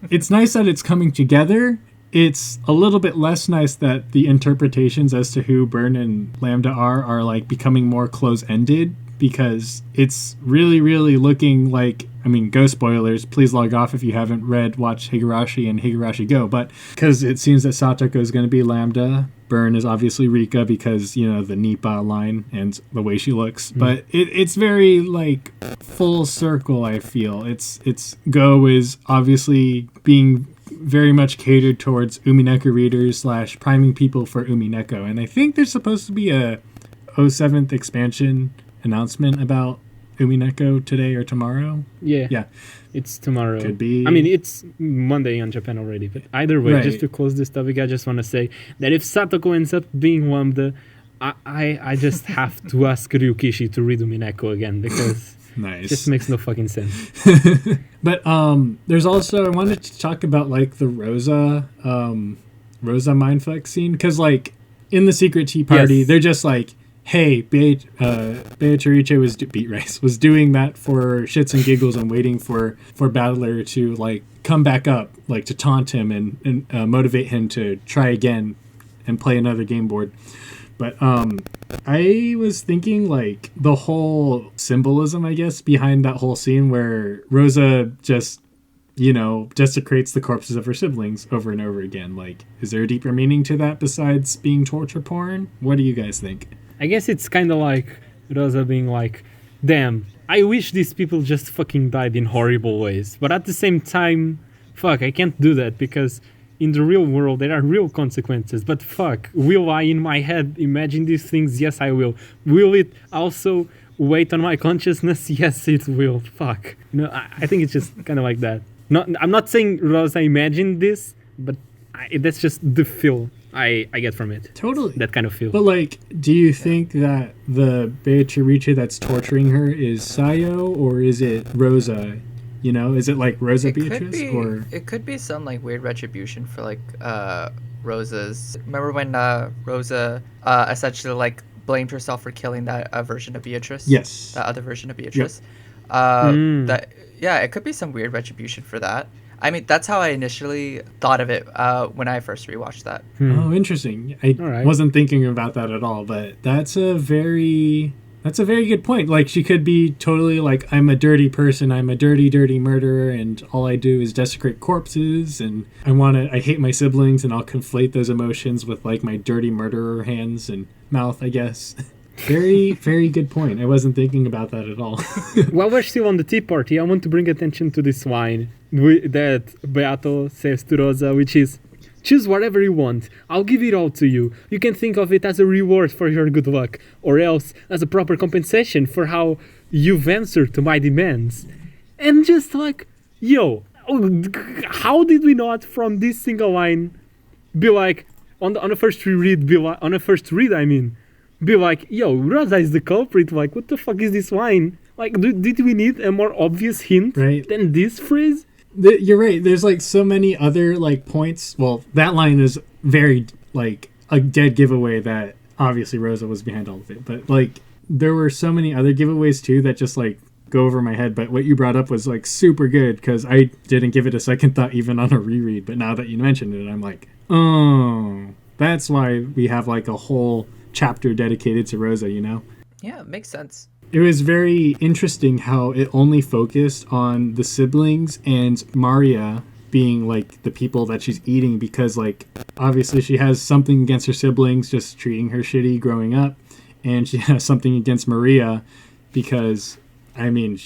it's nice that it's coming together. It's a little bit less nice that the interpretations as to who Burn and Lambda are like becoming more close-ended, because it's really, really looking like, I mean, Go spoilers, please log off if you haven't watched Higurashi and Higurashi Go, but because it seems that Satoko is going to be Lambda, Burn is obviously Rika because, you know, the Nipa line and the way she looks, but it's very, like, full circle, I feel. It's Go is obviously being very much catered towards Umineko readers / priming people for Umineko, and I think there's supposed to be a 07th expansion announcement about Umineko today or tomorrow. Yeah, it's tomorrow. Could be. I mean, it's Monday on Japan already, but either way, just to close this topic, I just want to say that if Satoko ends up being Lambda, I just have to ask Ryukishi to read Umineko again, because it just makes no fucking sense. But there's also, I wanted to talk about like the Rosa mindfuck scene, because like in the secret tea party, Yes. they're just like, hey, Beatrice was doing that for shits and giggles and waiting for Battler to like come back up, like to taunt him and motivate him to try again and play another game board. But I was thinking like the whole symbolism, I guess, behind that whole scene where Rosa just, desecrates the corpses of her siblings over and over again. Like, is there a deeper meaning to that besides being torture porn? What do you guys think? I guess it's kind of like Rosa being like, damn, I wish these people just fucking died in horrible ways. But at the same time, fuck, I can't do that because in the real world there are real consequences. But fuck, will I in my head imagine these things? Yes, I will. Will it also weigh on my consciousness? Yes, it will. Fuck. I think it's just kind of like that. I'm not saying Rosa imagined this, but that's just the feel I get from it. Totally. That kind of feel. But like, do you think that the Beatrice that's torturing her is Sayo or is it Rosa? Is it like Rosa Beatrice or it could be some like weird retribution for like Rosa's. Remember when Rosa essentially like blamed herself for killing that version of Beatrice? Yes. That other version of Beatrice. That it could be some weird retribution for that. I mean, that's how I initially thought of it when I first rewatched that. Oh, interesting. I right. wasn't thinking about that at all, but that's a very good point. Like, she could be totally like, I'm a dirty person, I'm a dirty murderer, and all I do is desecrate corpses, and I hate my siblings, and I'll conflate those emotions with like my dirty murderer hands and mouth, I guess. Very, very good point. I wasn't thinking about that at all. While we're still on the tea party, I want to bring attention to this line that Beato says to Rosa, which is, choose whatever you want. I'll give it all to you. You can think of it as a reward for your good luck, or else as a proper compensation for how you've answered to my demands. And just like, how did we not from this single line be like, on the first read, be like, Rosa is the culprit. Like, what the fuck is this line? Like, did we need a more obvious hint than this phrase? You're right. There's like so many other like points. Well, that line is very like a dead giveaway that obviously Rosa was behind all of it. But like there were so many other giveaways too that just like go over my head. But what you brought up was like super good because I didn't give it a second thought even on a reread. But now that you mentioned it, I'm like, oh, that's why we have like a whole chapter dedicated to Rosa, Yeah, it makes sense. It was very interesting how it only focused on the siblings and Maria being like the people that she's eating because like obviously she has something against her siblings just treating her shitty growing up, and she has something against Maria because I mean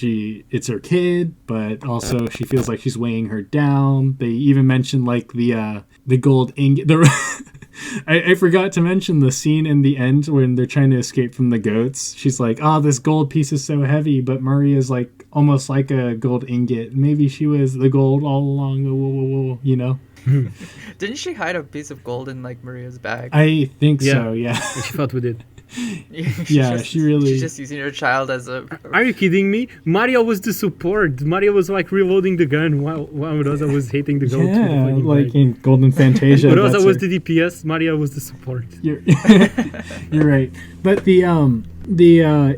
it's her kid, but also she feels like she's weighing her down. They even mentioned like the gold ingot. I forgot to mention the scene in the end when they're trying to escape from the goats. She's like, this gold piece is so heavy, but Maria's like almost like a gold ingot. Maybe she was the gold all along, Didn't she hide a piece of gold in like Maria's bag? I think so, yeah. She thought we did. She's just using her child as a... Are you kidding me? Maria was the support. Maria was like reloading the gun while Rosa was hitting the goat. Yeah, like in Golden Fantasia. Rosa was the DPS, Maria was the support. You're right. But the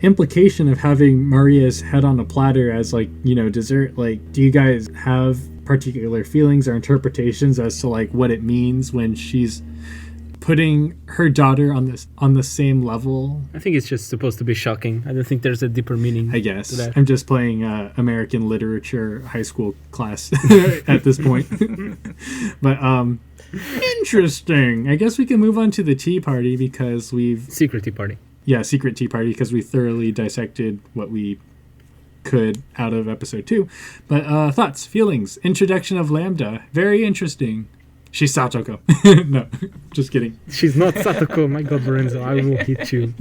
implication of having Maria's head on a platter as like, dessert, like, do you guys have particular feelings or interpretations as to like what it means when she's putting her daughter on the same level? I think it's just supposed to be shocking. I don't think there's a deeper meaning. I guess to that. I'm just playing American literature high school class at this point. But interesting. I guess we can move on to the tea party because secret tea party. Yeah, secret tea party because we thoroughly dissected what we could out of episode 2. But thoughts, feelings, introduction of Lambda, very interesting. She's Satoko. No, just kidding. She's not Satoko. My God, Lorenzo, I will hit you.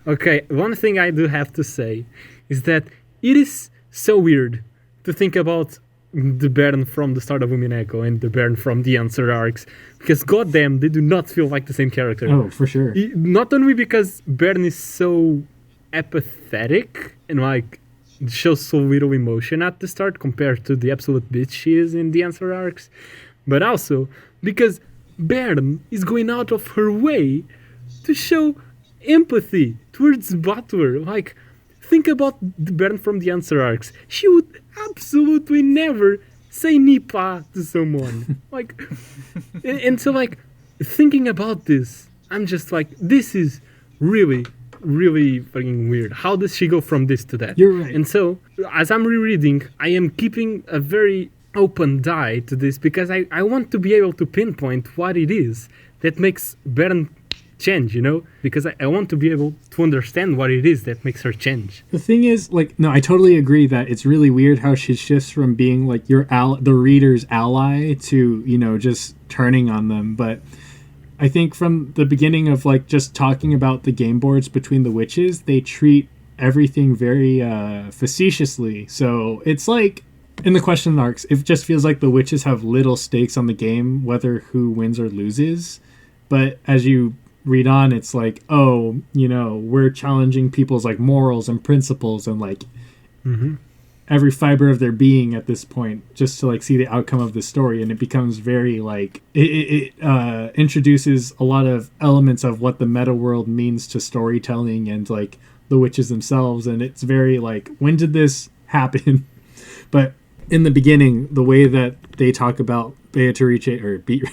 Okay. One thing I do have to say is that it is so weird to think about the Baron from the start of Umineko and the Baron from the Answer arcs, because goddamn, they do not feel like the same character. Oh, for sure. Not only because Baron is so apathetic and like shows so little emotion at the start compared to the absolute bitch she is in the Answer arcs, but also because Bern is going out of her way to show empathy towards Butler. Like, think about the Bern from the answer arcs. She would absolutely never say Nipa to someone. Like, and so, like, thinking about this, I'm just like, this is really, really fucking weird. How does she go from this to that? You're right. And so, as I'm rereading, I am keeping a very open die to this because I want to be able to pinpoint what it is that makes Bern change, you know? Because I want to be able to understand what it is that makes her change. The thing is, like, no, I totally agree that it's really weird how she shifts from being, like, the reader's ally to, you know, just turning on them. But I think from the beginning of, like, just talking about the game boards between the witches, they treat everything very facetiously. So it's like, in the question arcs, it just feels like the witches have little stakes on the game, whether who wins or loses. But as you read on, it's like, oh, you know, we're challenging people's, like, morals and principles and, like, every fiber of their being at this point, just to, like, see the outcome of the story. And it becomes very, like, it introduces a lot of elements of what the meta world means to storytelling and, like, the witches themselves. And it's very, like, when did this happen? But in the beginning, the way that they talk about Beatrice or Beat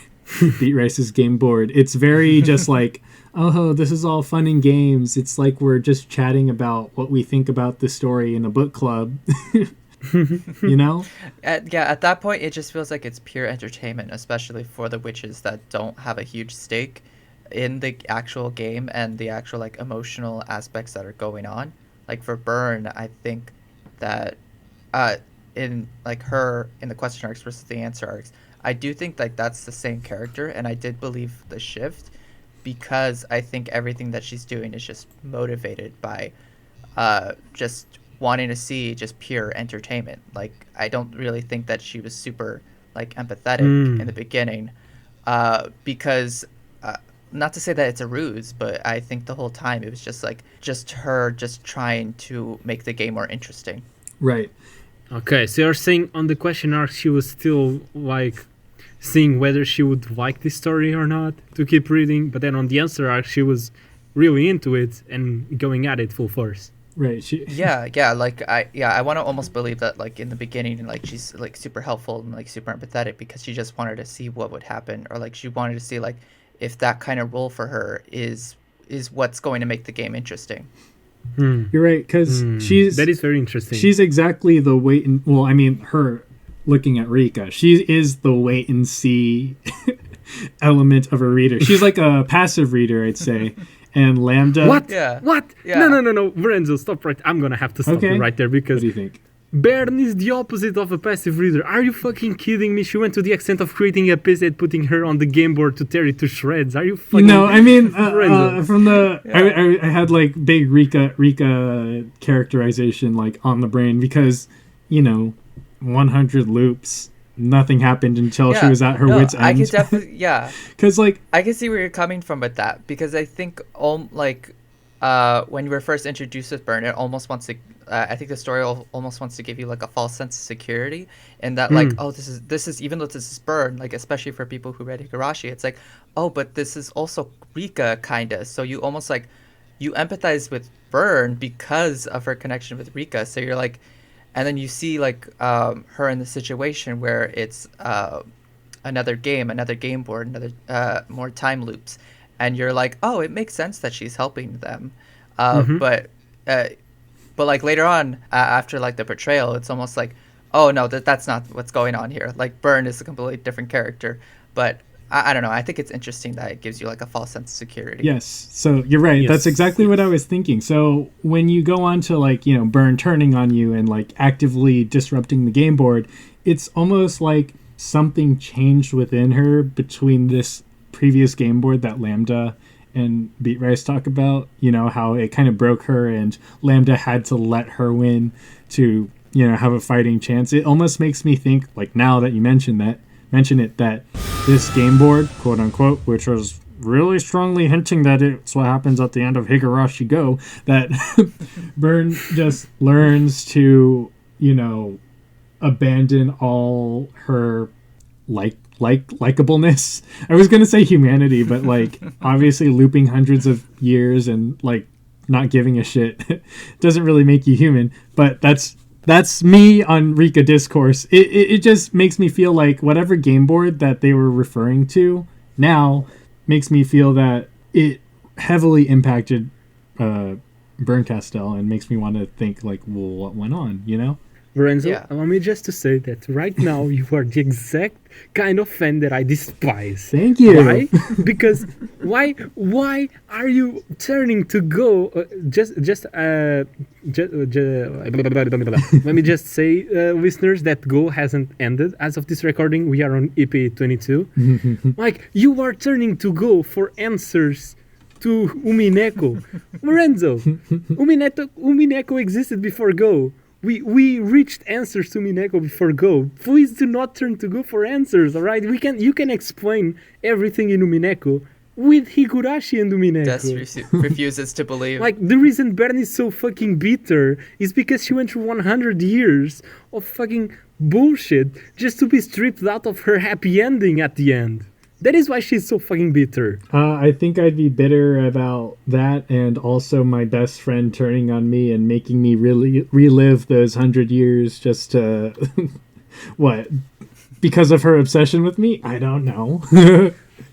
Rice's game board, it's very just like, oh, this is all fun and games. It's like we're just chatting about what we think about the story in a book club. You know? At that point, it just feels like it's pure entertainment, especially for the witches that don't have a huge stake in the actual game and the actual, like, emotional aspects that are going on. Like, for Bern, I think that in, like, her in the question arcs versus the answer arcs, I do think, like, that's the same character, and I did believe the shift because I think everything that she's doing is just motivated by just wanting to see just pure entertainment. Like, I don't really think that she was super, like, empathetic in the beginning because not to say that it's a ruse, but I think the whole time it was just, like, just her just trying to make the game more interesting. Right. Okay, so you're saying on the question arc she was still, like, seeing whether she would like this story or not to keep reading, but then on the answer arc she was really into it and going at it full force. Right. I want to almost believe that, like, in the beginning, like, she's, like, super helpful and, like, super empathetic because she just wanted to see what would happen, or, like, she wanted to see, like, if that kind of role for her is what's going to make the game interesting. You're right, because that is very interesting. She's exactly the wait and, well, I mean, her looking at Rika, she is the wait and see element of a reader. She's like a passive reader, I'd say. And Lambda, what? Yeah. What? Yeah. No, Lorenzo, stop right. I'm gonna have to stop you right there because what do you think? Bern is the opposite of a passive reader. Are you fucking kidding me? She went to the extent of creating a piece and putting her on the game board to tear it to shreds. Are you fucking... No, I mean, from the... Yeah. I had, like, big Rika characterization, like, on the brain because, you know, 100 loops, nothing happened until she was at her wit's end. I could definitely... Yeah. Because, like... I can see where you're coming from with that because I think, when you were first introduced with Bern, it almost wants to... I think the story almost wants to give you, like, a false sense of security, and that, like, oh, this is even though this is Bern, like, especially for people who read Higurashi, it's like, oh, but this is also Rika, kinda. So you almost, like, you empathize with Bern because of her connection with Rika. So you're like, and then you see, like, her in the situation where it's another game board, another more time loops, and you're like, oh, it makes sense that she's helping them, But like later on, after like the betrayal, it's almost like, oh no, that's not what's going on here. Like Bern is a completely different character. But I don't know. I think it's interesting that it gives you like a false sense of security. Yes. So you're right. Yes. That's exactly what I was thinking. So when you go on to like, you know, Bern turning on you and like actively disrupting the game board, it's almost like something changed within her between this previous game board that Lambda and Beat Rice talk about, you know, how it kind of broke her and Lambda had to let her win to, you know, have a fighting chance. It almost makes me think, like, now that you mention it, that this game board, quote unquote, which was really strongly hinting that it's what happens at the end of Higurashi Go, that Bern just learns to, you know, abandon all her likableness. I was gonna say humanity, but like obviously looping hundreds of years and like not giving a shit doesn't really make you human. But that's me on Rika Discourse. It just makes me feel like whatever game board that they were referring to now makes me feel that it heavily impacted Berncastel and makes me want to think like, well, what went on, you know? Lorenzo, Yeah. allow me just to say that right now you are the exact kind of fan that I despise. Thank you. Why? Because why are you turning to go? Let me just say, listeners, that Go hasn't ended as of this recording. We are on EP 22. Like you are turning to Go for answers to Umineko. Lorenzo, Umineko existed before Go. We reached answers to Umineko before Go. Please do not turn to Go for answers, alright? You can explain everything in Umineko with Higurashi and Umineko. Des refuses to believe. Like, the reason Bern is so fucking bitter is because she went through 100 years of fucking bullshit just to be stripped out of her happy ending at the end. That is why she's so fucking bitter. I think I'd be bitter about that, and also my best friend turning on me and making me really relive those 100 years just to... what? Because of her obsession with me? I don't know.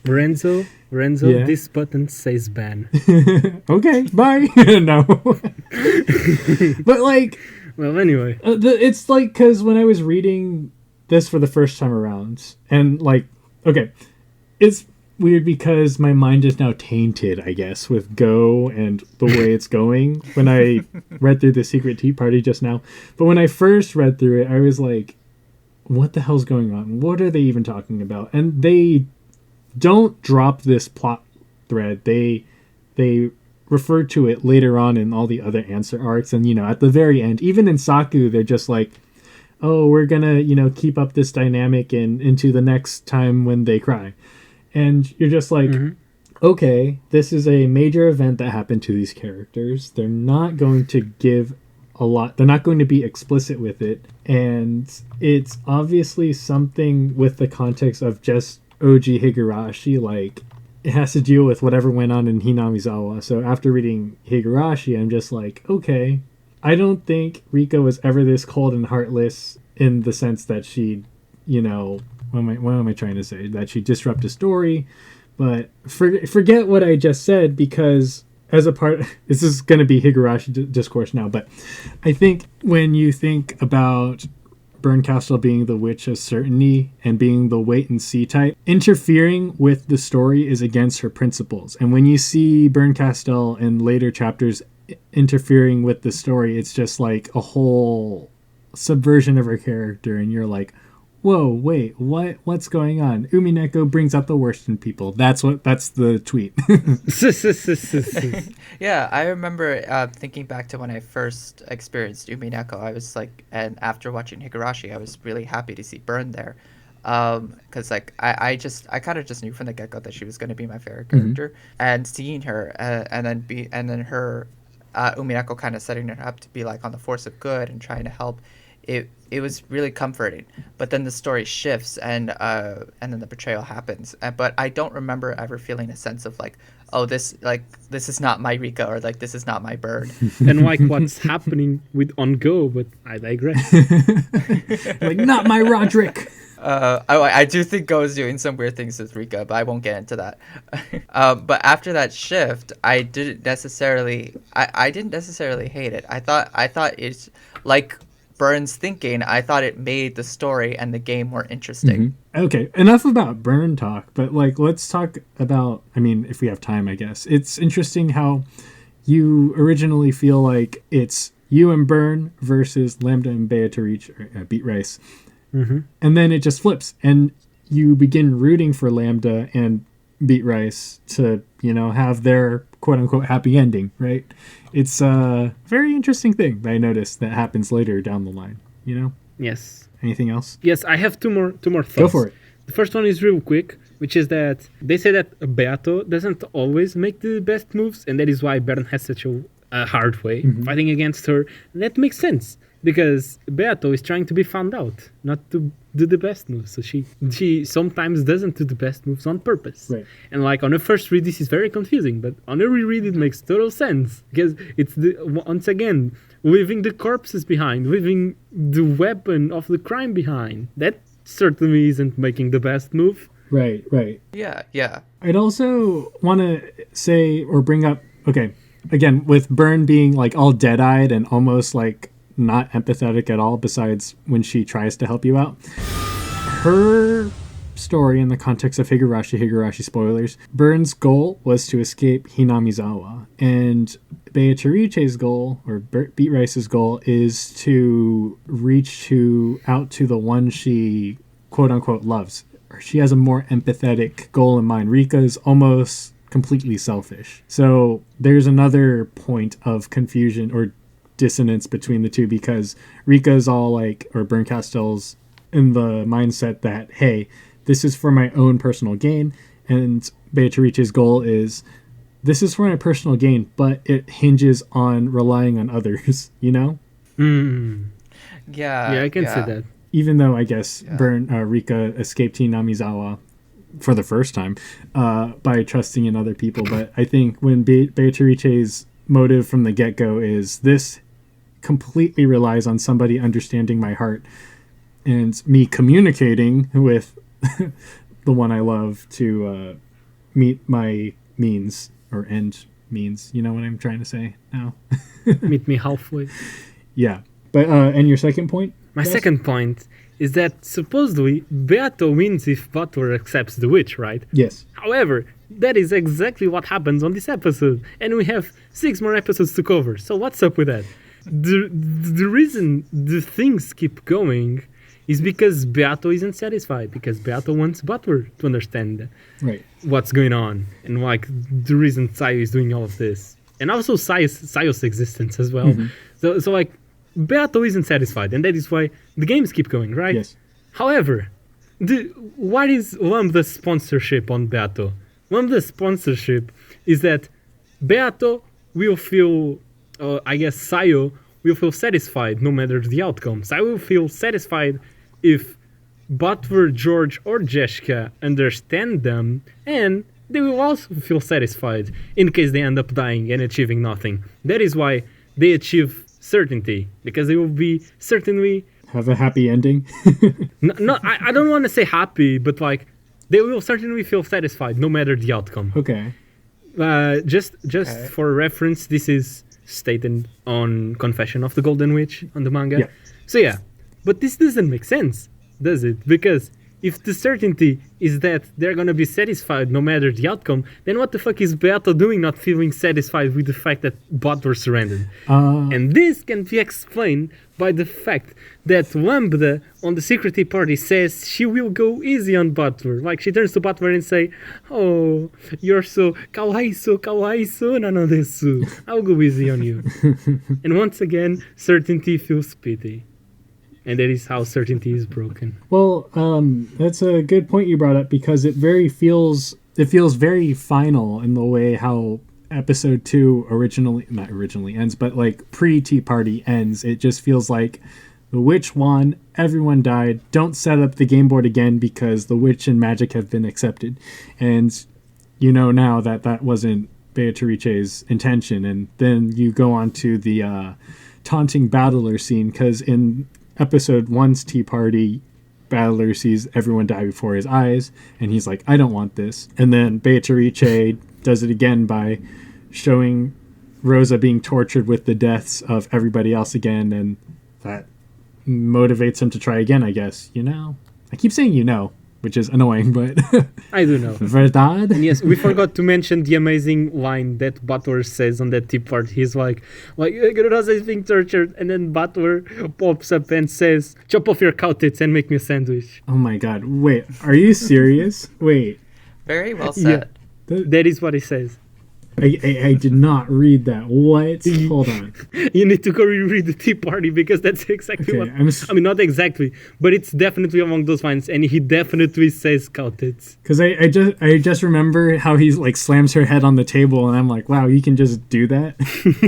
Lorenzo, Yeah. this button says ban. Okay, bye. No. But like... Well, anyway. It's like, because when I was reading this for the first time around, and like, okay... It's weird because my mind is now tainted, I guess, with Go and the way it's going. When I read through the Secret Tea Party just now. But when I first read through it, I was like, what the hell's going on? What are they even talking about? And they don't drop this plot thread. They refer to it later on in all the other answer arcs. And, you know, at the very end, even in Saku, they're just like, oh, we're gonna, you know, keep up this dynamic and into the next time when they cry. And you're just like, okay, this is a major event that happened to these characters. They're not going to give a lot. They're not going to be explicit with it. And it's obviously something with the context of just OG Higurashi. Like, it has to deal with whatever went on in Hinamizawa. So after reading Higurashi, I'm just like, okay, I don't think Rika was ever this cold and heartless in the sense that she, you know... What am I trying to say? That she disrupted a story. But forget what I just said, because as a part... This is going to be Higurashi discourse now, but I think when you think about Berncastel being the witch of certainty and being the wait-and-see type, interfering with the story is against her principles. And when you see Berncastel in later chapters interfering with the story, it's just like a whole subversion of her character, and you're like... Whoa, wait, what's going on? Umineko brings out the worst in people. That's the tweet. Yeah, I remember thinking back to when I first experienced Umineko. I was like, and after watching Higurashi, I was really happy to see Burn there. Because like I kind of just knew from the get-go that she was going to be my favorite character. And seeing her and then her Umineko kind of setting her up to be like on the force of good and trying to help. It was really comforting, but then the story shifts and then the betrayal happens. But I don't remember ever feeling a sense of like, oh, this is not my Rika, or like this is not my bird. And like what's happening with On Go, but I digress. Like, not my Roderick. I do think Go is doing some weird things with Rika, but I won't get into that. But after that shift, I didn't necessarily hate it. I thought it's like Burn's thinking. I thought it made the story and the game more interesting. Okay, enough about Burn talk, but like, let's talk about, I mean, if we have time, I guess. It's interesting how you originally feel like it's you and Burn versus Lambda and Beatrice, Beat Rice. And then it just flips, and you begin rooting for Lambda and Beat Rice to, you know, have their quote-unquote happy ending, right? It's a very interesting thing that I noticed that happens later down the line, you know? Yes. Anything else? Yes, I have two more thoughts. Go for it. The first one is real quick, which is that they say that Beato doesn't always make the best moves, and that is why Bern has such a hard way fighting against her. And that makes sense. because Beato is trying to be found out, not to do the best moves. So she sometimes doesn't do the best moves on purpose. Right. And like on a first read, this is very confusing, but on a reread, it makes total sense because it's once again leaving the corpses behind, leaving the weapon of the crime behind. That certainly isn't making the best move. Right. Yeah. I'd also want to say or bring up, okay, again, with Byrne being like all dead-eyed and almost like not empathetic at all, besides when she tries to help you out. Her story in the context of Higurashi Spoilers, Byrne's goal was to escape Hinamizawa, and Beatrice's goal, or Beat Rice's goal, is to reach out to the one she quote-unquote loves. She has a more empathetic goal in mind. Rika's almost completely selfish. So there's another point of confusion or dissonance between the two, because Rika's all like, or Byrne-Castell's in the mindset that, hey, this is for my own personal gain, and Beatrice's goal is, this is for my personal gain, but it hinges on relying on others, you know? Yeah, I can see that. Even though I guess Rika escaped Hinamizawa for the first time by trusting in other people, but I think when Beatrice's motive from the get-go is, this completely relies on somebody understanding my heart and me communicating with the one I love to meet my means or end means. You know what I'm trying to say now? Meet me halfway. Yeah. But and your second point? My second point is that supposedly Beato wins if Butler accepts the witch, right? Yes. However, that is exactly what happens on this episode, and we have 6 more episodes to cover. So what's up with that? The reason the things keep going is because Beato isn't satisfied, because Beato wants Butler to understand what's going on, and like the reason Sayo is doing all of this, and also Sayo's existence as well. Mm-hmm. So like Beato isn't satisfied, and that is why the games keep going, right? Yes. However, what is Lambda's sponsorship on Beato? Lambda's sponsorship is that Beato will feel, I guess Sayo will feel satisfied no matter the outcome. Sayo will feel satisfied if Butler, George, or Jessica understand them, and they will also feel satisfied in case they end up dying and achieving nothing. That is why they achieve certainty, because they will be certainly... Have a happy ending? I don't want to say happy, but like, they will certainly feel satisfied no matter the outcome. Okay. Just for reference, this is stated on Confession of the Golden Witch on the manga. Yeah. So yeah, but this doesn't make sense, does it? Because if the certainty is that they're gonna be satisfied no matter the outcome, then what the fuck is Beato doing not feeling satisfied with the fact that Butler surrendered? And this can be explained by the fact that Lambda on the secret party says she will go easy on Butler. Like, she turns to Butler and say, "Oh, you're so kawaiso nanodesu. I'll go easy on you." And once again, certainty feels pity. And that is how certainty is broken. Well, that's a good point you brought up, because it feels very final in the way how episode 2 not originally ends, but like pre-Tea Party ends. It just feels like the witch won, everyone died, don't set up the game board again because the witch and magic have been accepted. And you know now that wasn't Beatrice's intention. And then you go on to the taunting battler scene, because in episode 1's Tea Party, Battler sees everyone die before his eyes, and he's like, I don't want this. And then Beatrice does it again by showing Rosa being tortured with the deaths of everybody else again, and that motivates him to try again, I guess. You know? I keep saying which is annoying, but... I do know. Verdad? And yes, we forgot to mention the amazing line that Butler says on that tip part. He's like Rosa is being tortured, and then Butler pops up and says, "Chop off your cow tits and make me a sandwich." Oh my god, wait, are you serious? Wait. Very well said. Yeah, that is what he says. I did not read that. What? Hold on. You need to go reread the Tea Party because that's exactly Okay, what. I mean, not exactly, but it's definitely along those lines, and he definitely says cow tits. Because I just remember how he like slams her head on the table, and I'm like, wow, you can just do that.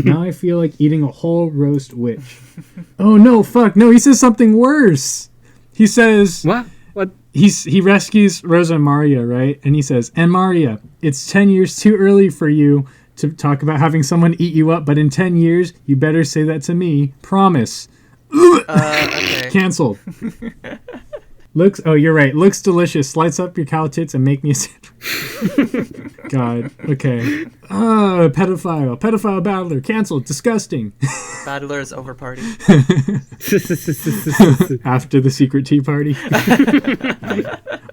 Now I feel like eating a whole roast witch. Oh no, fuck no! He says something worse. He says What? What? he rescues Rosa and Maria, right? And he says, "And Maria, it's 10 years too early for you to talk about having someone eat you up, but in 10 years, you better say that to me. Promise." Okay. Canceled. Oh, you're right. Looks delicious. Slice up your cow tits and make me a sandwich. God. Okay. Pedophile battler. Canceled. Disgusting. Battler's over party. After the secret tea party.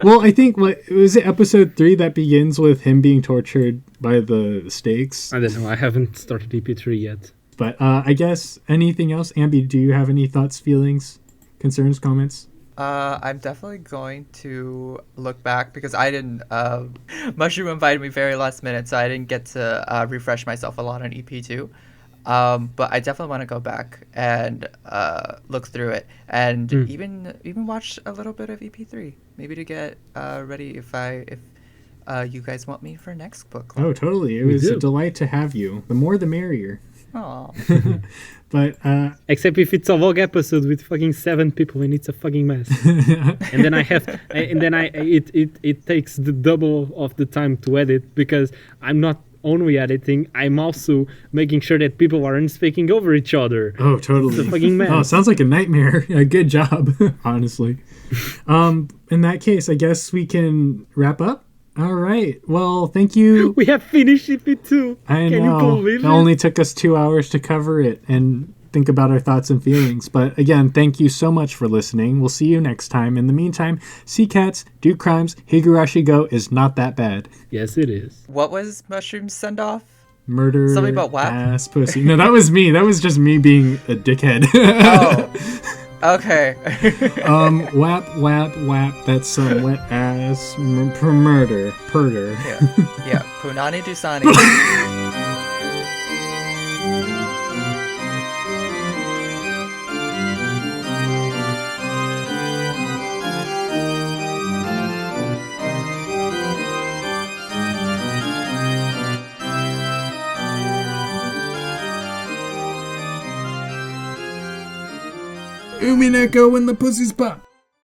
Well, I think was it episode 3 that begins with him being tortured by the stakes? I don't know. I haven't started EP3 yet. But I guess anything else? Ambi, do you have any thoughts, feelings, concerns, comments? I'm definitely going to look back because I didn't. Mushroom invited me very last minute, so I didn't get to refresh myself a lot on EP2. But I definitely want to go back and look through it, and even watch a little bit of EP3, maybe to get ready if you guys want me for next book club. Oh, totally! It was a delight to have you. The more, the merrier. Aww. But except if it's a log episode with fucking 7 people and it's a fucking mess. And then it takes the double of the time to edit because I'm not only editing, I'm also making sure that people aren't speaking over each other. Oh, totally. It's a fucking mess. Oh, sounds like a nightmare. Good job, honestly. In that case, I guess we can wrap up. All right. Well, thank you. We have finished EP2. I Can know. you believe it only took us 2 hours to cover it and think about our thoughts and feelings. But again, thank you so much for listening. We'll see you next time. In the meantime, see cats, do crimes. Higurashi Go is not that bad. Yes, it is. What was Mushroom's send off? Murder. Something about WAP? Ass pussy. No, that was me. That was just me being a dickhead. Oh. Okay. Wap. That's some wet ass murder. Purder. Yeah. Punani Dusani. Umineko when the pussy's pop.